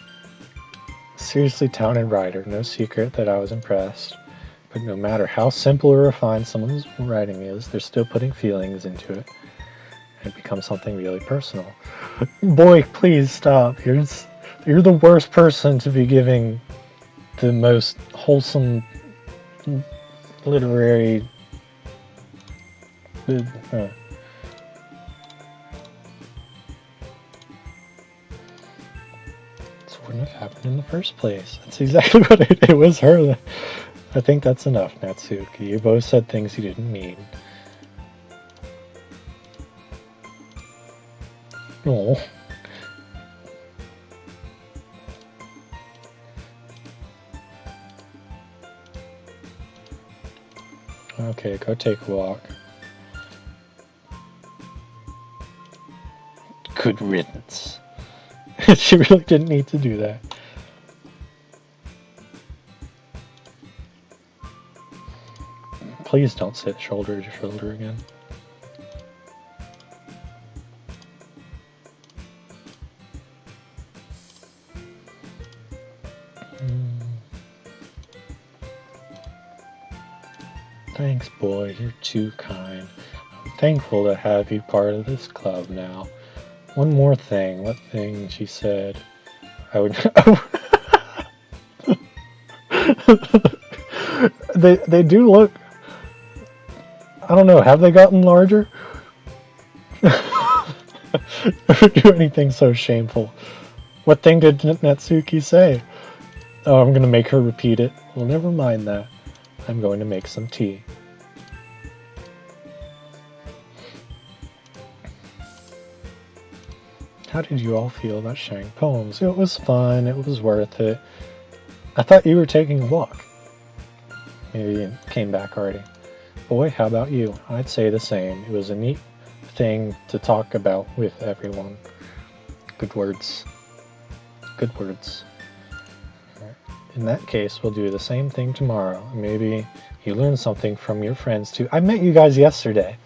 [SPEAKER 1] seriously talented writer, no secret that I was impressed. But no matter how simple or refined someone's writing is, they're still putting feelings into it. And it becomes something really personal. Boy, please stop. You're the worst person to be giving the most wholesome literary... This wouldn't have happened in the first place. That's exactly what it was her. I think that's enough, Natsuki. You both said things you didn't mean. Oh. Okay, go take a walk. Good riddance. She really didn't need to do that. Please don't sit shoulder to shoulder again. Thanks, boy. You're too kind. I'm thankful to have you part of this club now. One more thing. What thing she said? I would... They do look... I don't know, have they gotten larger? Never do anything so shameful. What thing did Natsuki say? Oh, I'm gonna make her repeat it. Well, never mind that. I'm going to make some tea. How did you all feel about sharing poems? It was fun, it was worth it. I thought you were taking a walk. Maybe you came back already. Boy, how about you? I'd say the same. It was a neat thing to talk about with everyone. Good words. Good words. In that case, we'll do the same thing tomorrow. Maybe you learn something from your friends too. I met you guys yesterday.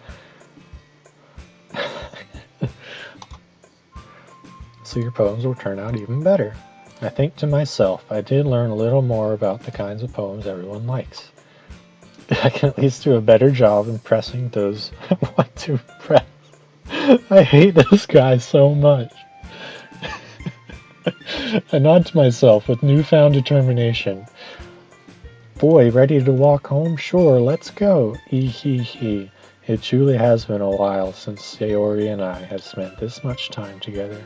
[SPEAKER 1] So your poems will turn out even better. I think to myself, I did learn a little more about the kinds of poems everyone likes. I can at least do a better job impressing those I want to impress. I hate this guy so much. I nod to myself with newfound determination. Boy, ready to walk home? Sure, let's go. Hee. It truly has been a while since Sayori and I have spent this much time together.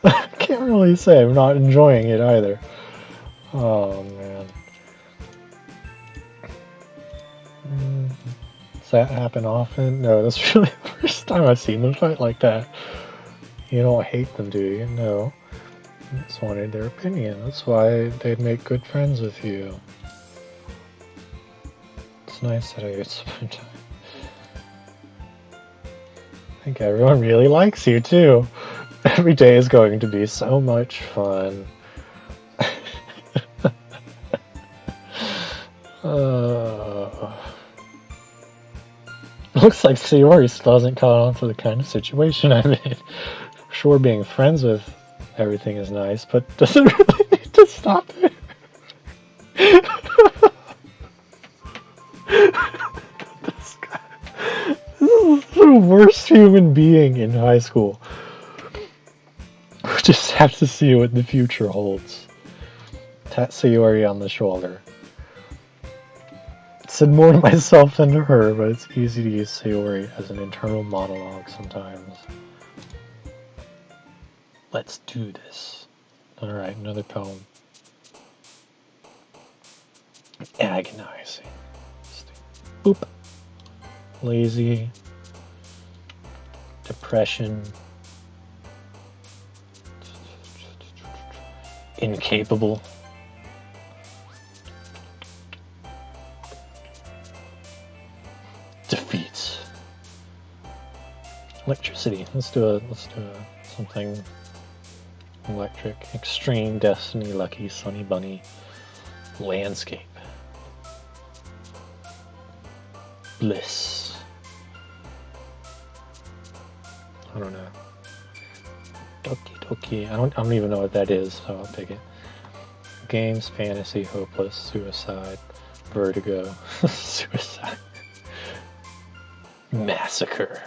[SPEAKER 1] I can't really say I'm not enjoying it either. Oh, man. Does that happen often? No, that's really the first time I've seen them fight like that. You don't hate them, do you? No. You just wanted their opinion. That's why they'd make good friends with you. It's nice that I get to spend time. I think everyone really likes you, too. Every day is going to be so much fun. Looks like Sayori still hasn't caught on to the kind of situation I'm in. Sure, being friends with everything is nice, but does it really need to stop there? This guy. This is the worst human being in high school. We just have to see what the future holds. Tat Sayori on the shoulder. Said more to myself than to her, but it's easy to use Sayori as an internal monologue sometimes. Let's do this. Alright, another poem. Agonizing. Boop. Lazy. Depression. Incapable. Defeats. Electricity. Let's do something electric. Extreme destiny, lucky, sunny bunny. Landscape. Bliss. I don't know. Doki doki. I don't even know what that is, so I'll take it. Games, fantasy, hopeless, suicide, vertigo, suicide. Massacre.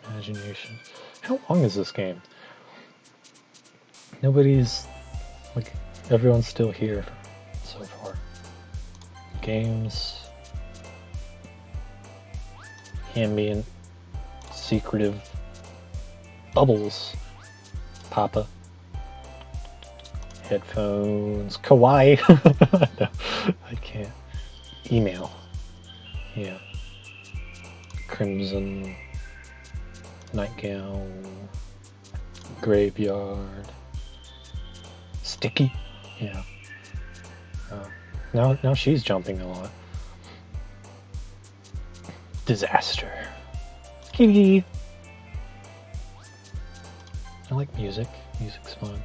[SPEAKER 1] Imagination. How long is this game? Nobody's... like, everyone's still here so far. Games. Ambient. Secretive. Bubbles. Papa. Headphones. Kawaii. No, I can't. Email. Yeah. Crimson. Nightgown. Graveyard. Sticky. Yeah. Now she's jumping a lot. Disaster. Kitty. I like music. Music's fun.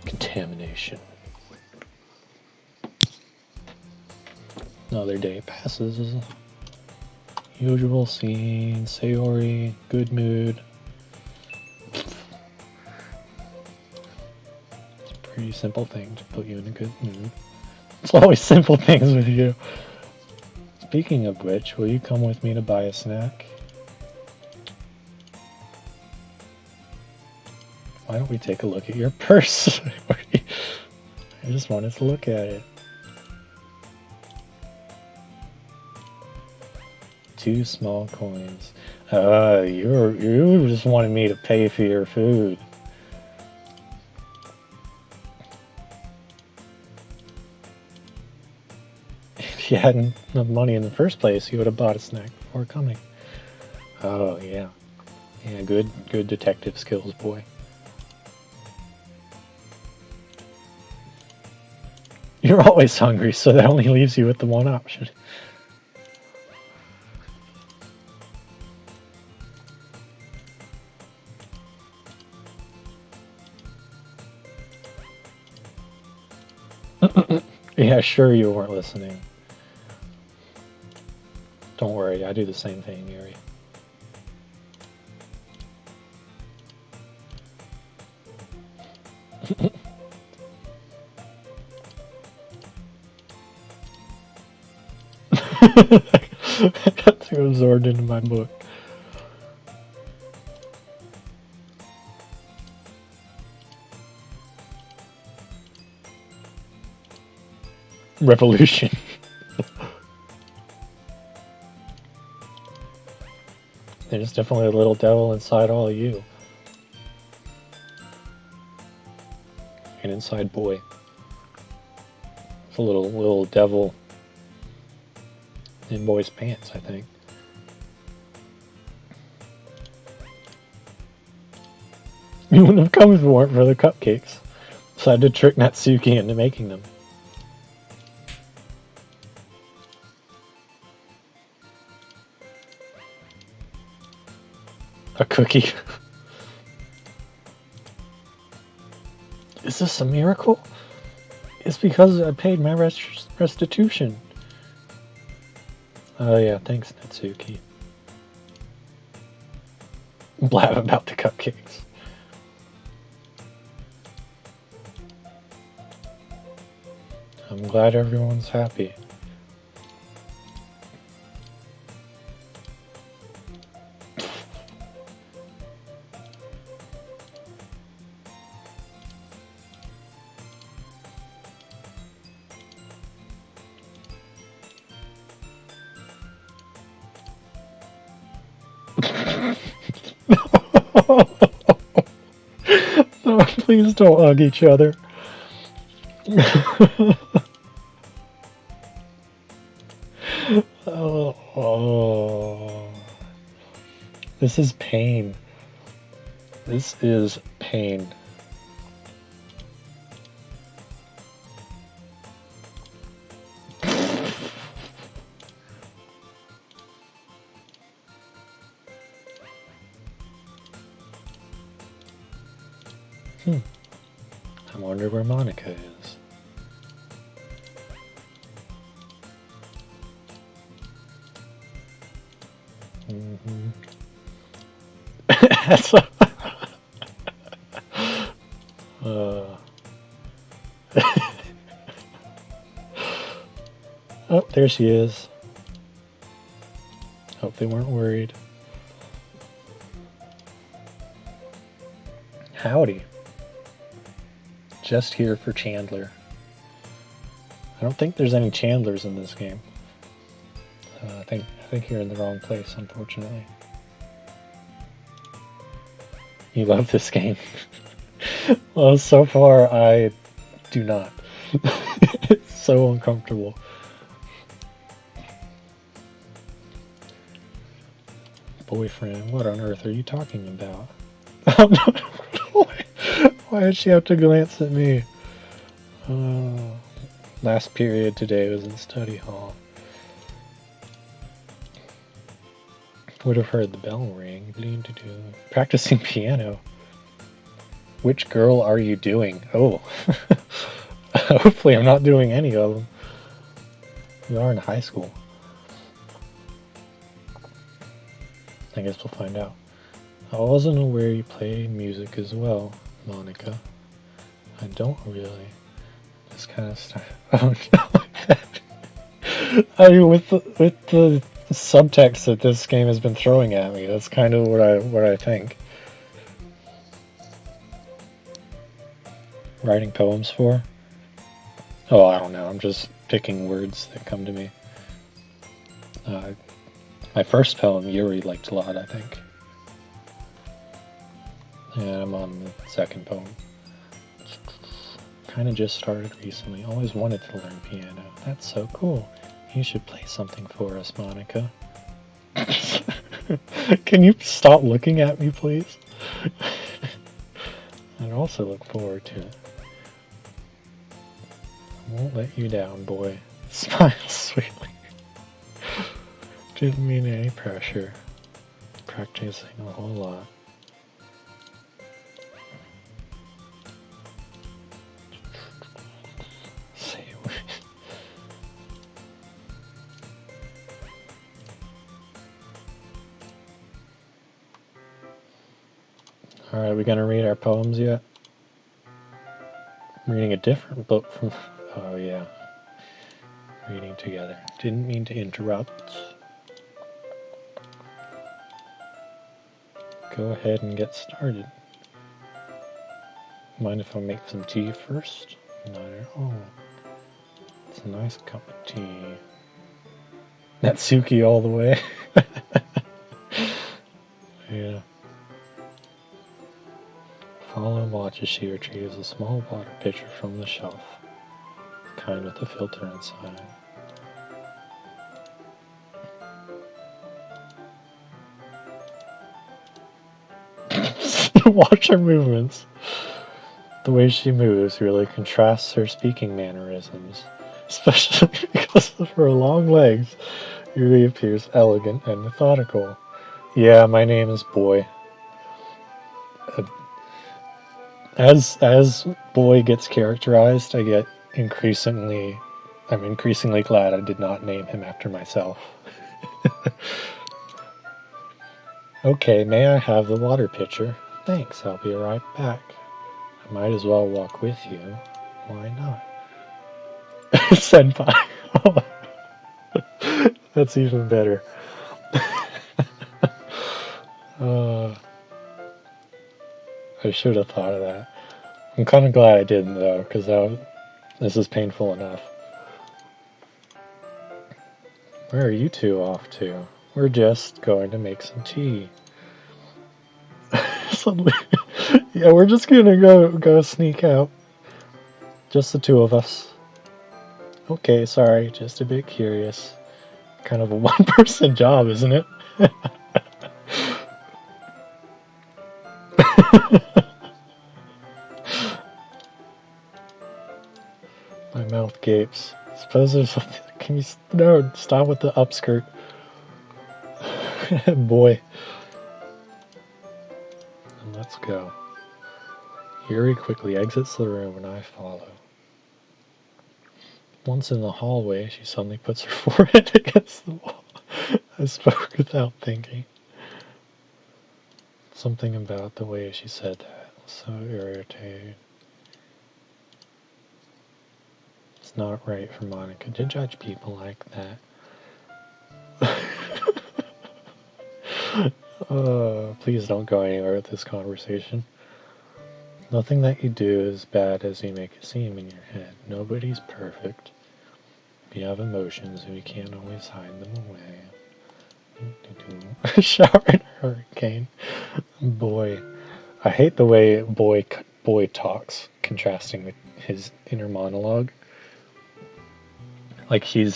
[SPEAKER 1] Contamination. Another day passes. Usual scene. Sayori. Good mood. It's a pretty simple thing to put you in a good mood. It's always simple things with you. Speaking of which, will you come with me to buy a snack? Why don't we take a look at your purse? I just wanted to look at it. 2 small coins. You just wanted me to pay for your food. If you hadn't enough money in the first place, you would have bought a snack before coming. Oh, yeah. Yeah, good detective skills, boy. You're always hungry, so that only leaves you with the one option. Yeah, sure you weren't listening. Don't worry, I do the same thing, Yuri. I got too absorbed into my book. Revolution. There's definitely a little devil inside all of you. An inside boy. It's a little devil in boy's pants, I think. You wouldn't have come if it weren't for the cupcakes. So I had to trick Natsuki into making them. A cookie. Is this a miracle? It's because I paid my restitution. Oh yeah, thanks Natsuki. Blab about the cupcakes. I'm glad everyone's happy. No, please don't hug each other. Oh, this is pain. This is pain. I wonder where Monica is. That's oh, there she is. Hope they weren't worried. Howdy. Just here for Chandler. I don't think there's any Chandlers in this game. I think you're in the wrong place, unfortunately. You love this game. Well, so far I do not. It's so uncomfortable. Boyfriend, what on earth are you talking about? Why did she have to glance at me? Last period today was in study hall. Would have heard the bell ring. Practicing piano. Which girl are you doing? Oh. Hopefully I'm not doing any of them. We are in high school. I guess we'll find out. I wasn't aware you play music as well, Monica. I don't really. This kind of stuff. Oh no! I mean, with the subtext that this game has been throwing at me, that's kind of what I think. Writing poems for? Oh, I don't know. I'm just picking words that come to me. My first poem, Yuri liked a lot, I think. Yeah, I'm on the second poem. Kind of just started recently. Always wanted to learn piano. That's so cool. You should play something for us, Monica. Can you stop looking at me, please? I'd also look forward to it. I won't let you down, boy. Smile sweetly. Didn't mean any pressure. Practicing a whole lot. Alright, we gonna read our poems yet? I'm reading a different book from... Oh yeah. Reading together. Didn't mean to interrupt. Go ahead and get started. Mind if I make some tea first? Not at all. It's a nice cup of tea. Natsuki all the way. Yeah. Follow and watch as she retrieves a small water pitcher from the shelf, the kind with the filter inside. Watch her movements. The way she moves really contrasts her speaking mannerisms, especially because of her long legs. Yuri appears elegant and methodical. Yeah, my name is Boy. As Boy gets characterized, I'm increasingly glad I did not name him after myself. Okay, may I have the water pitcher? Thanks, I'll be right back. I might as well walk with you. Why not? Senpai. That's even better. I should have thought of that. I'm kind of glad I didn't, though, because this is painful enough. Where are you two off to? We're just going to make some tea. Suddenly, yeah, we're just gonna go sneak out. Just the two of us. Okay, sorry, just a bit curious. Kind of a one-person job, isn't it? My mouth gapes. Suppose there's something. Can you no stop with the upskirt? Boy. And let's go. Yuri quickly exits the room and I follow. Once in the hallway, she suddenly puts her forehead against the wall. I spoke without thinking. Something about the way she said that was so irritating. It's not right for Monica to judge people like that. Please don't go anywhere with this conversation. Nothing that you do is bad as you make it seem in your head. Nobody's perfect. We have emotions and we can't always hide them away. Shower in a hurricane. Boy. I hate the way boy talks, contrasting with his inner monologue. Like he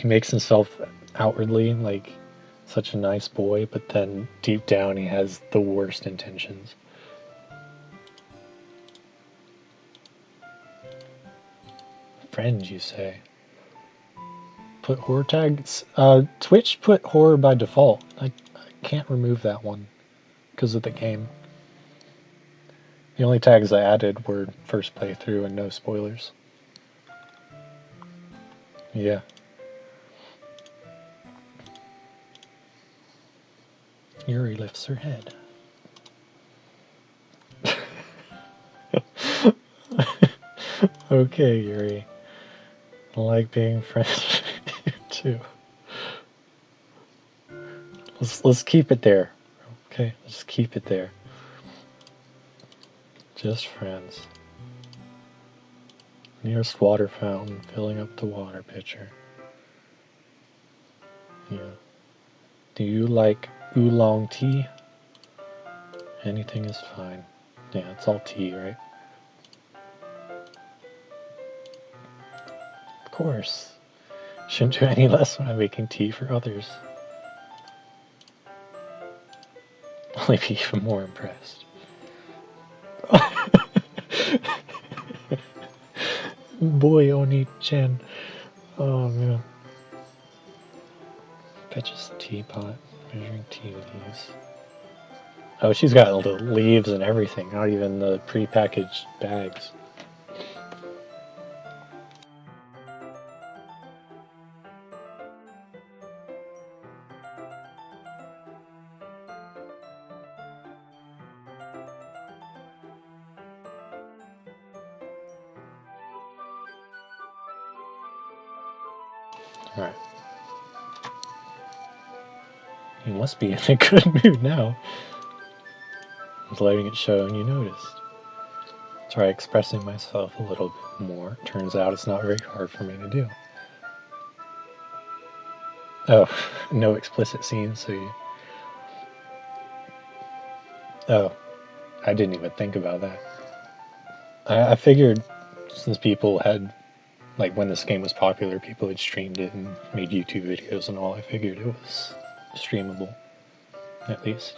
[SPEAKER 1] makes himself outwardly like such a nice boy, but then deep down he has the worst intentions. Friends, you say? Put horror tags? Twitch put horror by default. I can't remove that one because of the game. The only tags I added were first playthrough and no spoilers. Yeah. Yuri lifts her head. Okay, Yuri. I like being friends with you too. Let's keep it there. Okay, let's keep it there. Just friends. Nearest water fountain, filling up the water pitcher. Yeah. Do you like oolong tea? Anything is fine. Yeah, it's all tea, right? Of course. Shouldn't do any less when I'm making tea for others. I'll be even more impressed. Boy, Oni-chan. Oh, man. Fetches the teapot, measuring tea leaves. Oh, she's got the leaves and everything, not even the pre-packaged bags. Alright. You must be in a good mood now. I was letting it show and you noticed. Try expressing myself a little bit more. Turns out it's not very hard for me to do. Oh, no explicit scenes, so you... Oh, I didn't even think about that. I figured since people had, like when this game was popular, people had streamed it and made YouTube videos and all, I figured it was streamable, at least.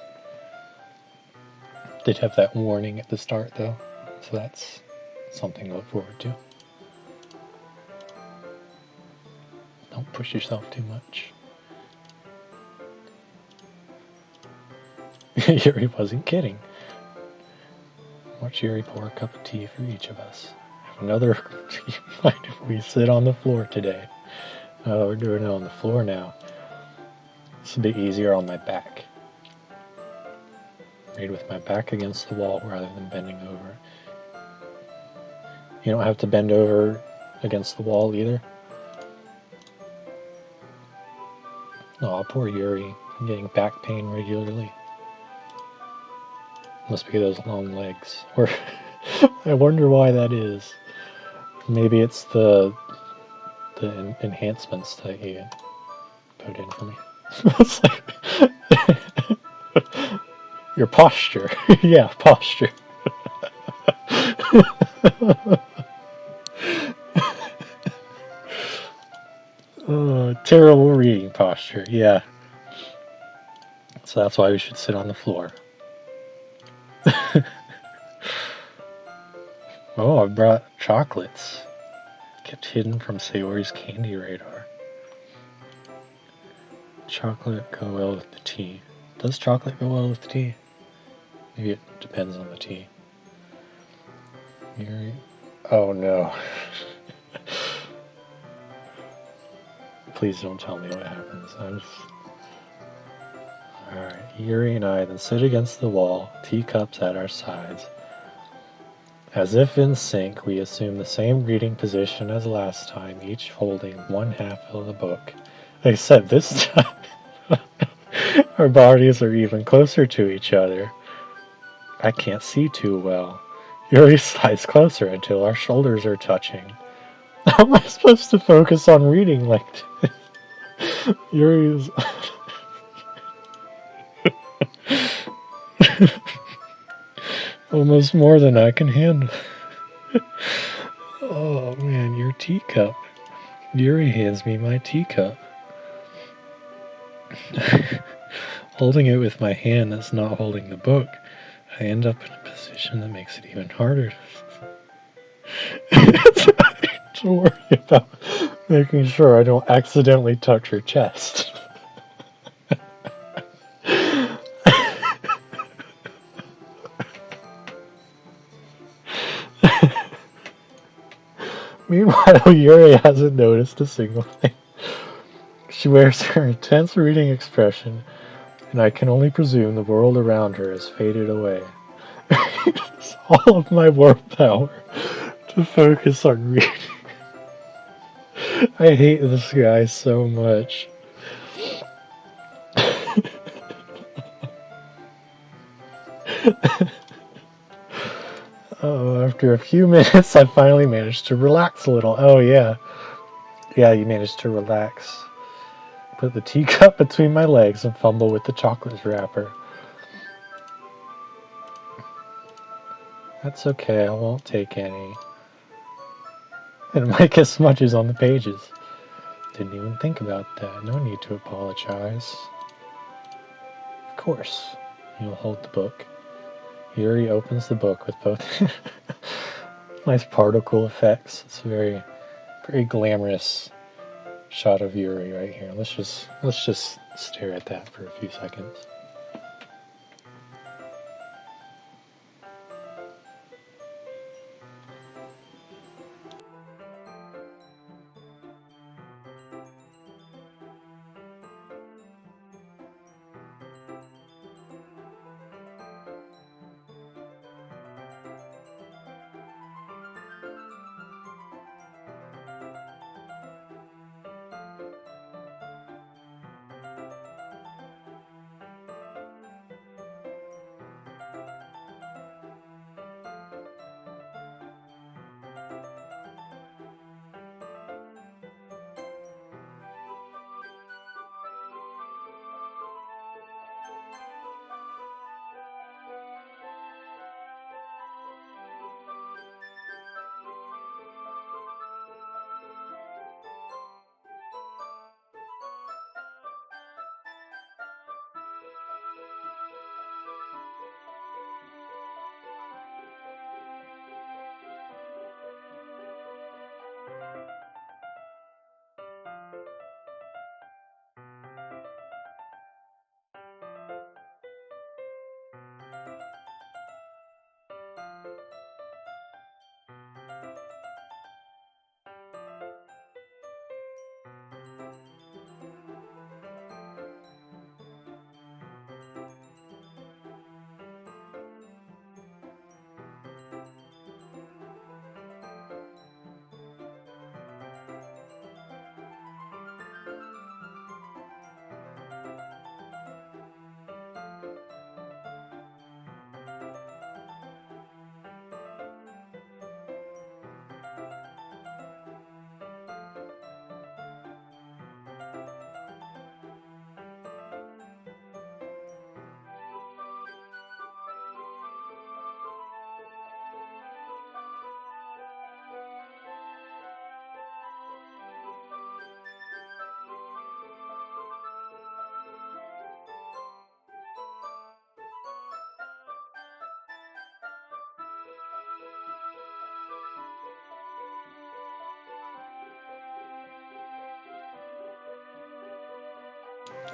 [SPEAKER 1] Did have that warning at the start though, so that's something to look forward to. Don't push yourself too much. Yuri wasn't kidding. Watch Yuri pour a cup of tea for each of us. Have another. Mind if we sit on the floor today? Oh, we're doing it on the floor now. It's a bit easier on my back. Read with my back against the wall rather than bending over. You don't have to bend over against the wall either. Oh, poor Yuri. I'm getting back pain regularly. Must be those long legs. Or I wonder why that is. Maybe it's the enhancements that you put in for me. It's like your posture. Yeah, posture. Oh, terrible reading posture. Yeah. So that's why we should sit on the floor. Oh, I brought chocolates. Kept hidden from Sayori's candy radar. Chocolate go well with the tea. Does chocolate go well with the tea? Maybe it depends on the tea. Yuri. Oh no. Please don't tell me what happens. Alright, Yuri and I then sit against the wall, teacups at our sides. As if in sync, we assume the same reading position as last time, each holding one half of the book. Except this time, our bodies are even closer to each other. I can't see too well. Yuri slides closer until our shoulders are touching. How am I supposed to focus on reading like this? Yuri's... almost more than I can handle. Oh man, your teacup. Yuri hands me my teacup. Holding it with my hand that's not holding the book, I end up in a position that makes it even harder to worry about making sure I don't accidentally touch your chest. Meanwhile, Yuri hasn't noticed a single thing. She wears her intense reading expression, and I can only presume the world around her has faded away. It's all of my willpower to focus on reading. I hate this guy so much. Oh, after a few minutes, I finally managed to relax a little. Oh, yeah. Yeah, you managed to relax. Put the teacup between my legs and fumble with the chocolate wrapper. That's okay, I won't take any. It might get smudges on the pages. Didn't even think about that. No need to apologize. Of course. You'll hold the book. Yuri opens the book with both nice particle effects. It's a very, very glamorous shot of Yuri right here. Let's just stare at that for a few seconds.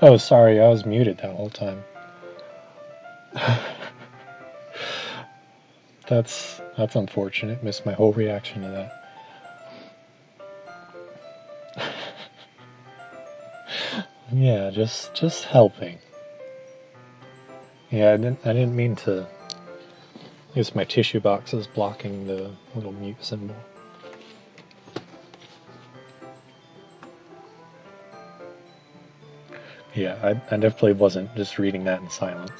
[SPEAKER 1] Oh, sorry, I was muted that whole time. That's unfortunate. Missed my whole reaction to that. Yeah, just helping. Yeah, I didn't mean to. I guess my tissue box is blocking the little mute symbol. Yeah, I definitely wasn't just reading that in silence.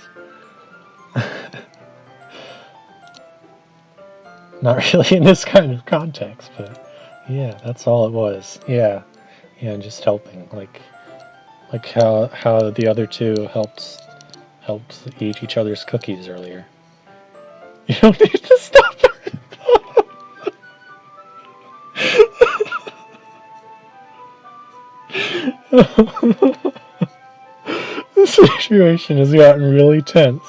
[SPEAKER 1] Not really in this kind of context, but yeah, that's all it was. Yeah, just helping, like how the other two helped eat each other's cookies earlier. You don't need to stop. The situation has gotten really tense.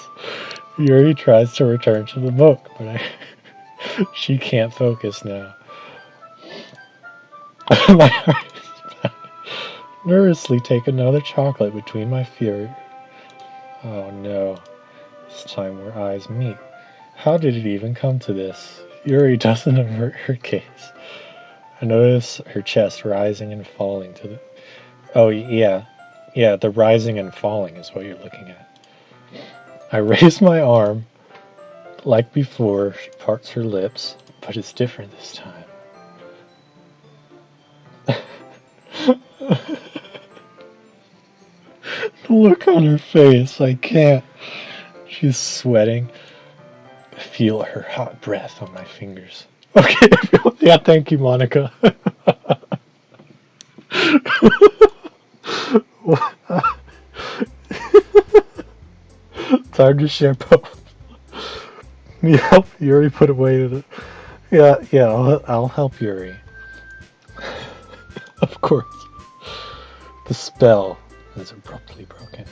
[SPEAKER 1] Yuri tries to return to the book, but she can't focus now. My heart is pounding. Nervously take another chocolate between my fury. Oh no. This time our eyes meet. How did it even come to this? Yuri doesn't avert her gaze. I notice her chest rising and falling to the... Oh, yeah. Yeah, the rising and falling is what you're looking at. I raise my arm. Like before, she parts her lips, but it's different this time. The look on her face, I can't. She's sweating. I feel her hot breath on my fingers. Okay, yeah, thank you, Monica. Time to share both. Yep, Yuri put away the... Yeah, I'll help Yuri. Of course. The spell is abruptly broken.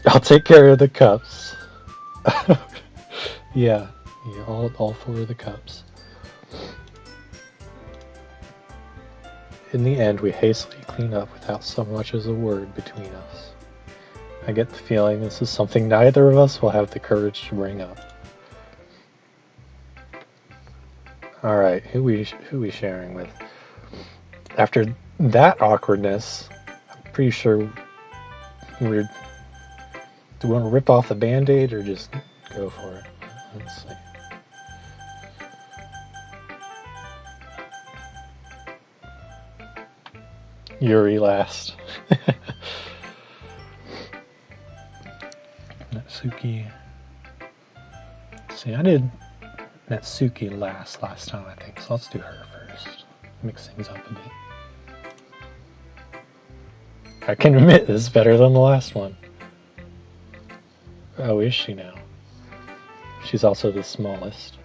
[SPEAKER 1] I'll take care of the cups. Yeah, all four of the cups. In the end, we hastily clean up without so much as a word between us. I get the feeling this is something neither of us will have the courage to bring up. Alright, who we sharing with? After that awkwardness, I'm pretty sure do we want to rip off the band-aid or just go for it? Let's see. Yuri last. Natsuki. See, I did Natsuki last time, I think, so let's do her first. Mix things up a bit. I can admit this is better than the last one. Oh, is she now? She's also the smallest.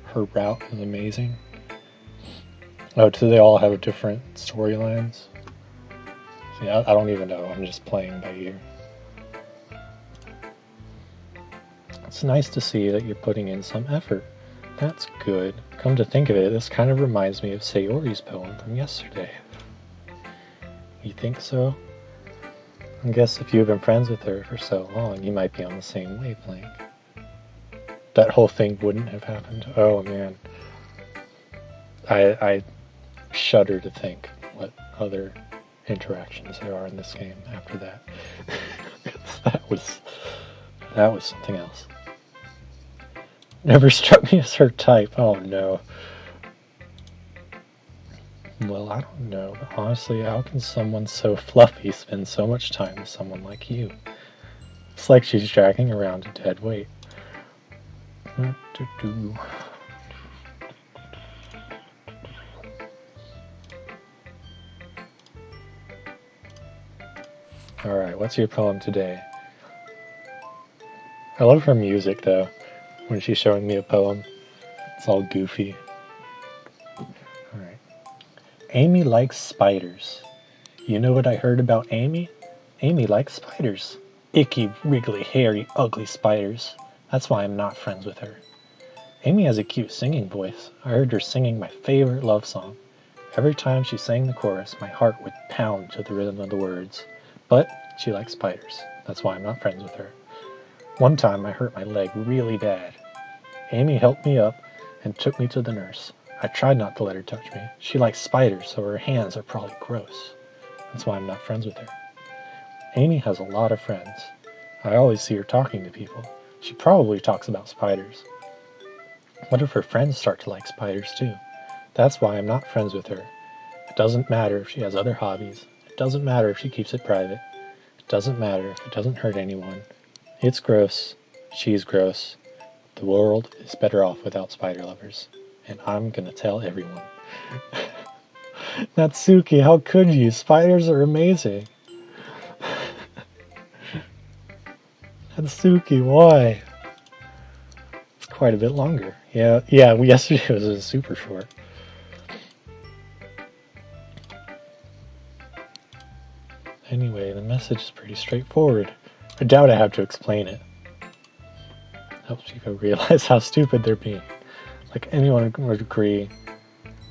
[SPEAKER 1] Her route is amazing. Oh, do they all have different storylines? See, I don't even know. I'm just playing by ear. It's nice to see that you're putting in some effort. That's good. Come to think of it, this kind of reminds me of Sayori's poem from yesterday. You think so? I guess if you've been friends with her for so long, you might be on the same wavelength. That whole thing wouldn't have happened. Oh man. I shudder to think what other interactions there are in this game after that. that was something else. Never struck me as her type. Oh no. Well, I don't know, but honestly, how can someone so fluffy spend so much time with someone like you? It's like she's dragging around a dead weight. Alright, what's your poem today? I love her music, though, when she's showing me a poem. It's all goofy. Alright. Amy likes spiders. You know what I heard about Amy? Amy likes spiders. Icky, wriggly, hairy, ugly spiders. That's why I'm not friends with her. Amy has a cute singing voice. I heard her singing my favorite love song. Every time she sang the chorus, my heart would pound to the rhythm of the words. But she likes spiders. That's why I'm not friends with her. One time I hurt my leg really bad. Amy helped me up and took me to the nurse. I tried not to let her touch me. She likes spiders, so her hands are probably gross. That's why I'm not friends with her. Amy has a lot of friends. I always see her talking to people. She probably talks about spiders. What if her friends start to like spiders too? That's why I'm not friends with her. It doesn't matter if she has other hobbies. It doesn't matter if she keeps it private. It doesn't matter if it doesn't hurt anyone. It's gross. She's gross. The world is better off without spider lovers. And I'm gonna tell everyone. Natsuki, how could you? Spiders are amazing. Natsuki, why? It's quite a bit longer. Yeah, yesterday was super short. Anyway, the message is pretty straightforward. I doubt I have to explain it. Helps people realize how stupid they're being. Like anyone would agree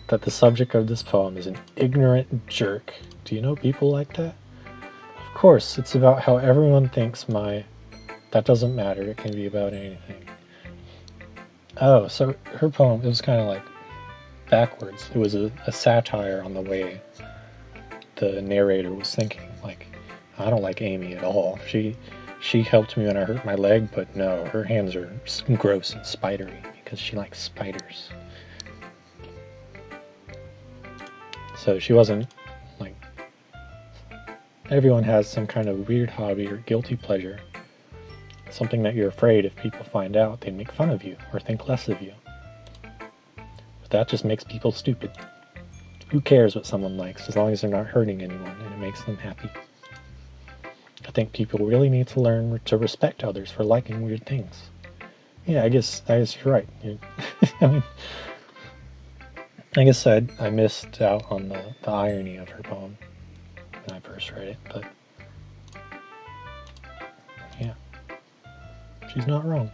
[SPEAKER 1] that the subject of this poem is an ignorant jerk. Do you know people like that? Of course, it's about how everyone thinks that doesn't matter, it can be about anything. Oh, so her poem, it was kind of like backwards. It was a satire on the way the narrator was thinking. Like, I don't like Amy at all. She helped me when I hurt my leg, but no, her hands are gross and spidery because she likes spiders. So she wasn't like, everyone has some kind of weird hobby or guilty pleasure. Something that you're afraid if people find out, they make fun of you or think less of you. But that just makes people stupid. Who cares what someone likes as long as they're not hurting anyone and it makes them happy? I think people really need to learn to respect others for liking weird things. Yeah, I guess you're right. I mean, I guess I missed out on the irony of her poem when I first read it, but yeah, she's not wrong.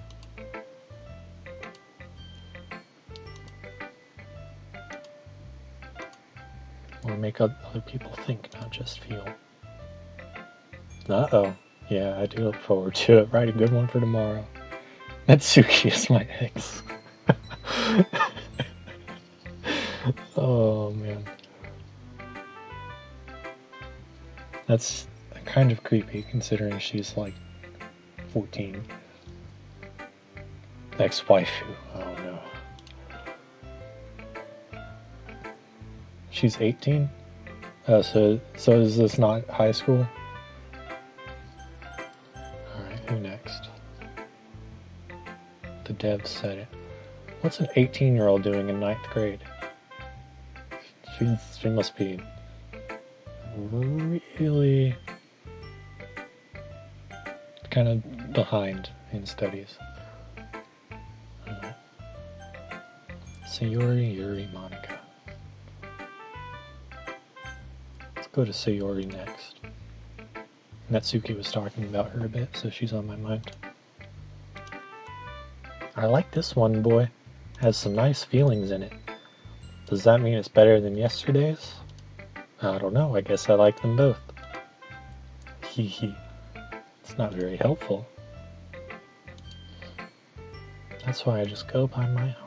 [SPEAKER 1] Or make other people think, not just feel. Uh-oh. Yeah, I do look forward to it. Write a good one for tomorrow. Natsuki is my ex. Oh, man. That's kind of creepy considering she's like 14. Ex-waifu. Oh, no. She's 18? So is this not high school? Alright, who next? The dev said it. What's an 18-year-old doing in 9th grade? She must be really kind of behind in studies. Sayori, Yuri, Monica. Let's go to Sayori next. Natsuki was talking about her a bit, so she's on my mind. I like this one, boy. Has some nice feelings in it. Does that mean it's better than yesterday's? I don't know, I guess I like them both. Hee. It's not very helpful. That's why I just go by my heart.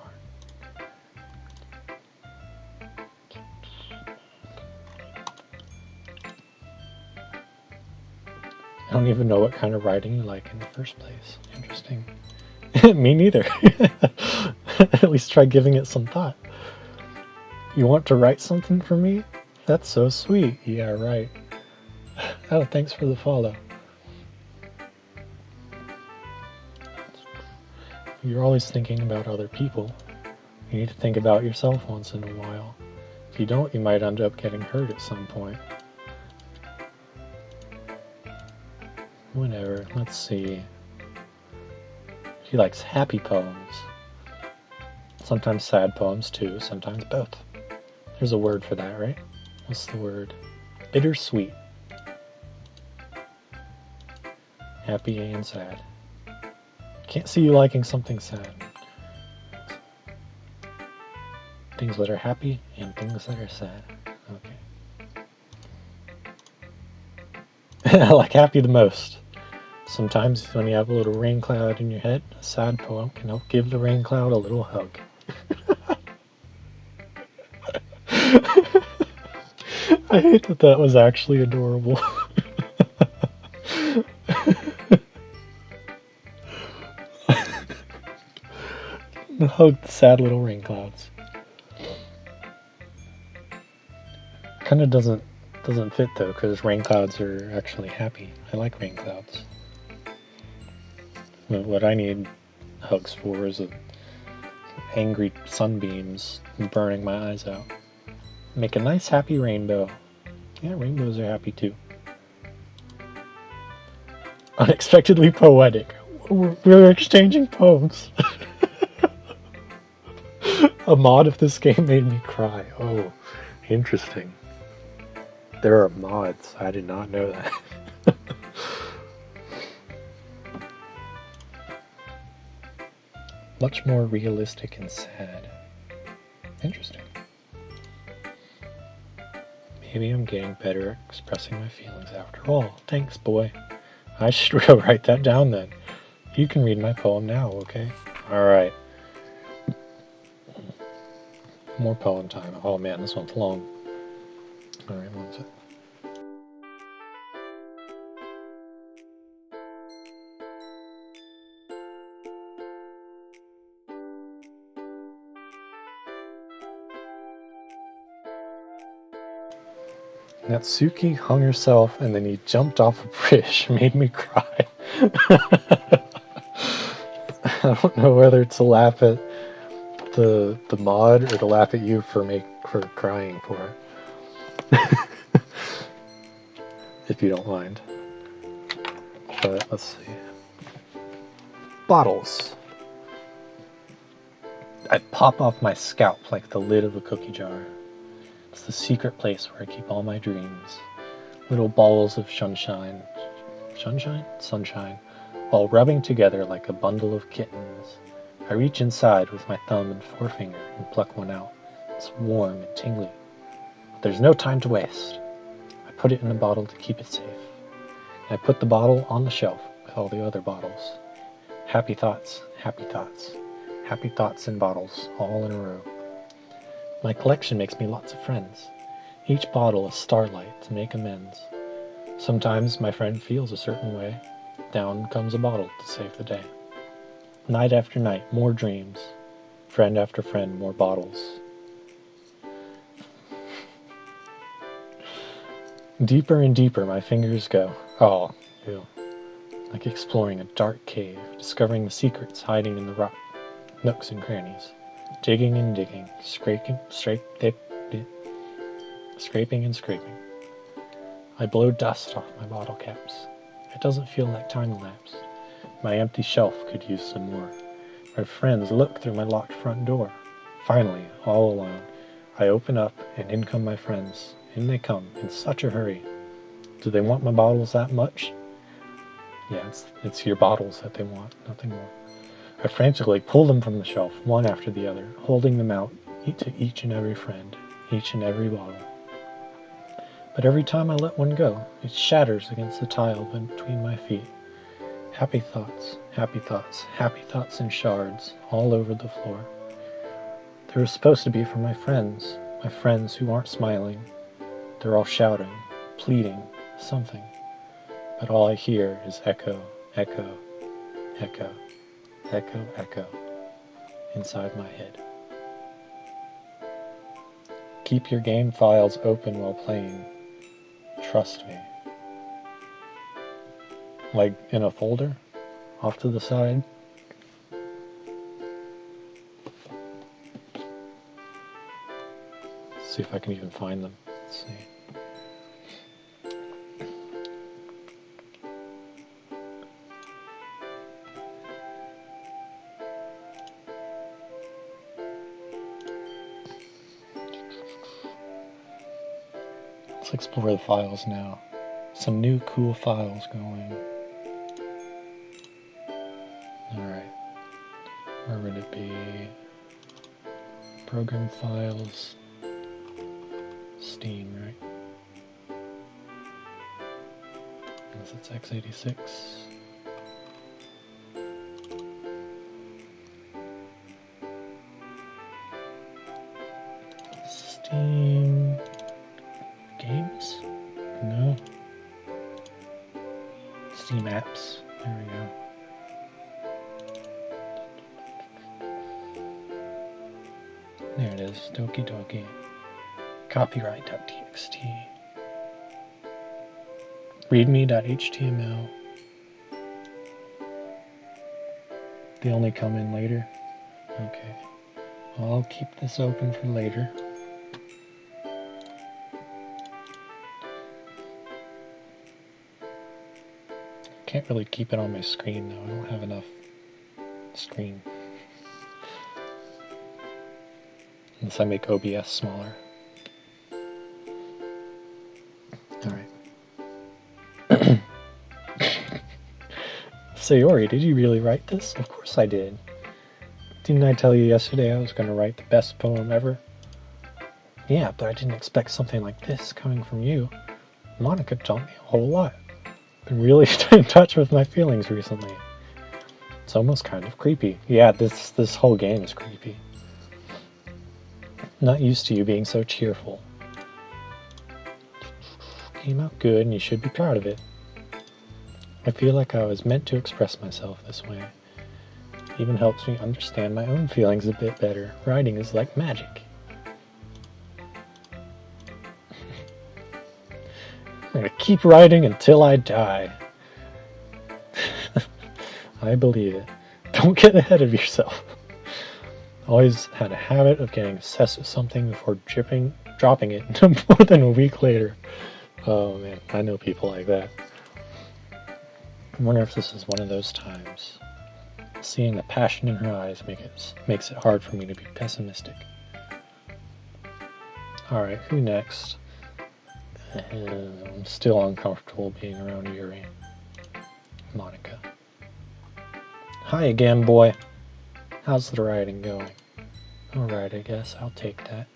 [SPEAKER 1] I don't even know what kind of writing you like in the first place. Interesting. Me neither. At least try giving it some thought. You want to write something for me? That's so sweet. Yeah, right. Oh, thanks for the follow. You're always thinking about other people. You need to think about yourself once in a while. If you don't, you might end up getting hurt at some point. Whatever, let's see. She likes happy poems. Sometimes sad poems too, sometimes both. There's a word for that, right? What's the word? Bittersweet. Happy and sad. Can't see you liking something sad. Things that are happy and things that are sad. Okay. I like happy the most. Sometimes when you have a little rain cloud in your head, a sad poem can help give the rain cloud a little hug. I hate that that was actually adorable. Hug the sad little rain clouds. Kind of doesn't fit though, because rain clouds are actually happy. I like rain clouds. What I need hugs for is angry sunbeams burning my eyes out. Make a nice happy rainbow. Yeah, rainbows are happy too. Unexpectedly poetic. We're exchanging poems. A mod of this game made me cry. Oh, interesting. There are mods. I did not know that. Much more realistic and sad. Interesting. Maybe I'm getting better at expressing my feelings after all. Thanks, boy. I should write that down then. You can read my poem now, okay? Alright. More poem time. Oh man, this one's long. Alright, one sec. Natsuki hung herself and then he jumped off a bridge. Made me cry. I don't know whether to laugh at the mod or to laugh at you for crying for it. If you don't mind. But let's see. Bottles. I'd pop off my scalp like the lid of a cookie jar. It's the secret place where I keep all my dreams. Little balls of sunshine, all rubbing together like a bundle of kittens. I reach inside with my thumb and forefinger and pluck one out. It's warm and tingly. But there's no time to waste. I put it in a bottle to keep it safe. And I put the bottle on the shelf with all the other bottles. Happy thoughts, happy thoughts, happy thoughts in bottles, all in a row. My collection makes me lots of friends. Each bottle a starlight to make amends. Sometimes my friend feels a certain way. Down comes a bottle to save the day. Night after night, more dreams. Friend after friend, more bottles. Deeper and deeper my fingers go. Oh, ew. Like exploring a dark cave, discovering the secrets hiding in the rock, nooks and crannies. Digging and digging, scraping and scraping. I blow dust off my bottle caps. It doesn't feel like time elapsed. My empty shelf could use some more. My friends look through my locked front door. Finally, all alone, I open up and in come my friends. In they come, in such a hurry. Do they want my bottles that much? Yeah, it's your bottles that they want, nothing more. I frantically pull them from the shelf, one after the other, holding them out to each and every friend, each and every bottle. But every time I let one go, it shatters against the tile between my feet. Happy thoughts, happy thoughts, happy thoughts in shards, all over the floor. They were supposed to be for my friends who aren't smiling. They're all shouting, pleading, something. But all I hear is echo, echo, echo, echo, echo, inside my head. Keep your game files open while playing. Trust me. Like in a folder, off to the side. Let's see if I can even find them. Let's see. Let's explore the files now. Some new cool files going. Alright. Where would it be? Program files. Steam, right? Unless it's x86. Steam games? No. Steam apps. There we go. There it is. Doki Doki. Copyright.txt. Readme.html. They only come in later? Okay. Well, I'll keep this open for later. Can't really keep it on my screen though. I don't have enough screen. Unless I make OBS smaller. Alright. Sayori, did you really write this? Of course I did. Didn't I tell you yesterday I was going to write the best poem ever? Yeah, but I didn't expect something like this coming from you. Monica taught me a whole lot. Been really in touch with my feelings recently. It's almost kind of creepy. Yeah, this whole game is creepy. Not used to you being so cheerful. Came out good and you should be proud of it. I feel like I was meant to express myself this way. It even helps me understand my own feelings a bit better. Writing is like magic. I'm gonna keep writing until I die. I believe it. Don't get ahead of yourself. Always had a habit of getting obsessed with something before dropping it more than a week later. Oh man, I know people like that. I wonder if this is one of those times. Seeing the passion in her eyes makes it hard for me to be pessimistic. Alright, who next? I'm still uncomfortable being around Yuri. Monica. Hi again, boy. How's the writing going? Alright, I guess I'll take that.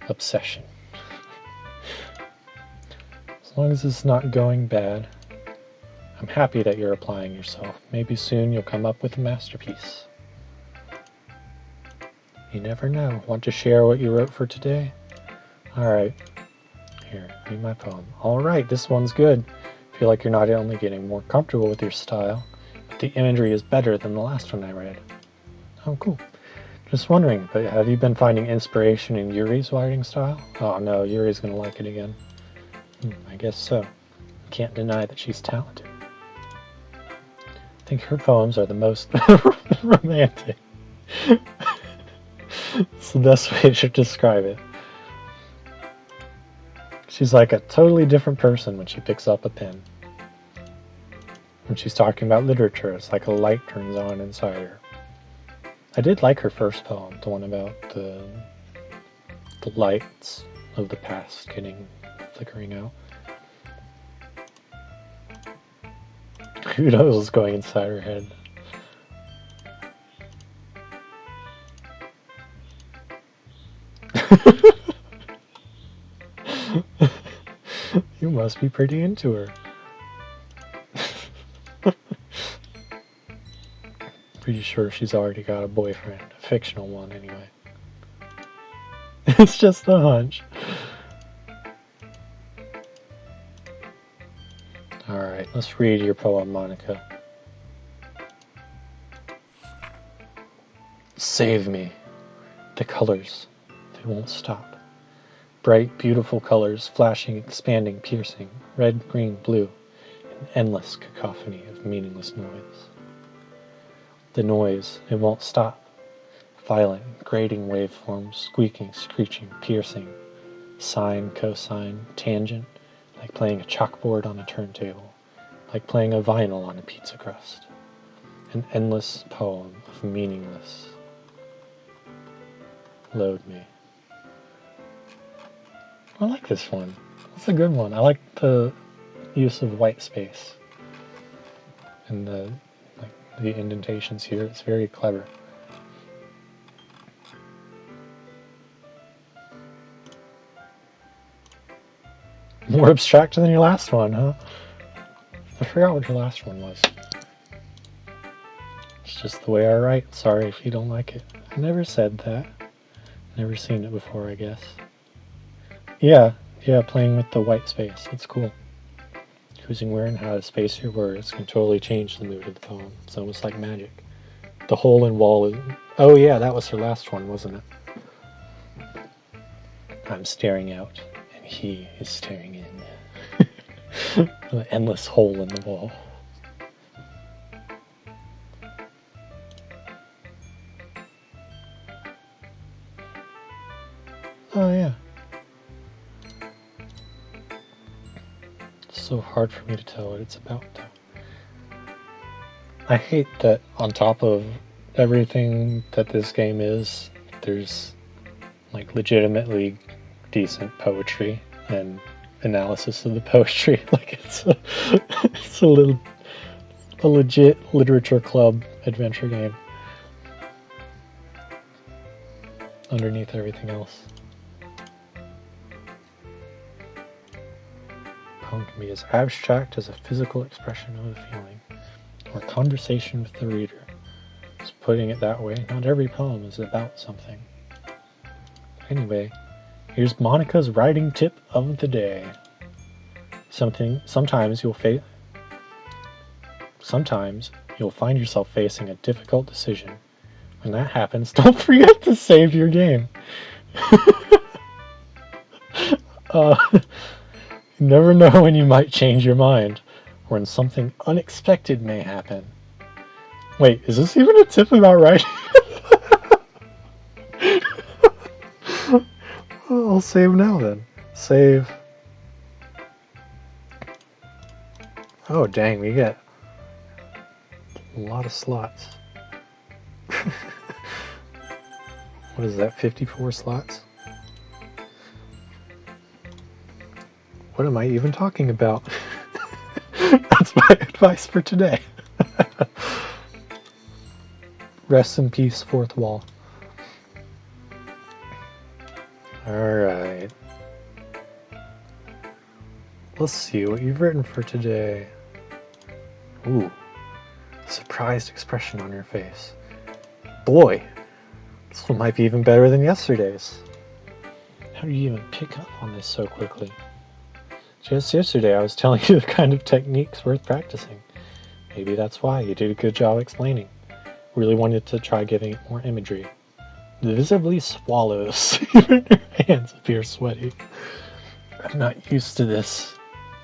[SPEAKER 1] Obsession. As long as it's not going bad. I'm happy that you're applying yourself. Maybe soon you'll come up with a masterpiece. You never know. Want to share what you wrote for today? Alright. Here, read my poem. Alright, this one's good. Feel like you're not only getting more comfortable with your style, but the imagery is better than the last one I read. Oh, cool. Just wondering, but have you been finding inspiration in Yuri's writing style? Oh no, Yuri's gonna like it again. I guess so. Can't deny that she's talented. I think her poems are the most romantic. It's the best way to describe it. She's like a totally different person when she picks up a pen. When she's talking about literature, it's like a light turns on inside her. I did like her first poem, the one about the lights of the past flickering out. Who knows what's going inside her head? You must be pretty into her. Pretty sure she's already got a boyfriend, a fictional one anyway. It's just a hunch. Alright, let's read your poem, Monica. Save me. The colors, they won't stop. Bright, beautiful colors, flashing, expanding, piercing, red, green, blue, an endless cacophony of meaningless noise. The noise, it won't stop. Violent, grating waveforms, squeaking, screeching, piercing, sine, cosine, tangent, like playing a chalkboard on a turntable, like playing a vinyl on a pizza crust. An endless poem of meaningless. Load me. I like this one. It's a good one. I like the use of white space and the indentations here. It's very clever. More abstract than your last one, huh? I forgot what your last one was. It's just the way I write. Sorry if you don't like it. I never said that. Never seen it before, I guess. Yeah, playing with the white space. It's cool. Choosing where and how to space your words can totally change the mood of the poem. It's almost like magic. The hole in wall is... Oh yeah, that was her last one, wasn't it? I'm staring out, and he is staring in. An endless hole in the wall. Oh yeah. It's so hard for me to tell what it's about, though. I hate that on top of everything that this game is, there's like legitimately decent poetry and analysis of the poetry. Like it's a legit literature club adventure game underneath everything else. Poem can be as abstract as a physical expression of a feeling, or conversation with the reader. Just putting it that way, not every poem is about something. Anyway, here's Monica's writing tip of the day. Sometimes you'll find yourself facing a difficult decision. When that happens, don't forget to save your game. You never know when you might change your mind, or when something unexpected may happen. Wait, is this even a tip about writing? I'll save now then. Save. Oh dang, we get a lot of slots. What is that, 54 slots? What am I even talking about? That's my advice for today. Rest in peace, fourth wall. Alright. Let's see what you've written for today. Ooh. Surprised expression on your face. Boy, this one might be even better than yesterday's. How do you even pick up on this so quickly? Just yesterday I was telling you the kind of techniques worth practicing. Maybe that's why you did a good job explaining. Really wanted to try giving it more imagery. Visibly swallows. Even her hands appear sweaty. I'm not used to this.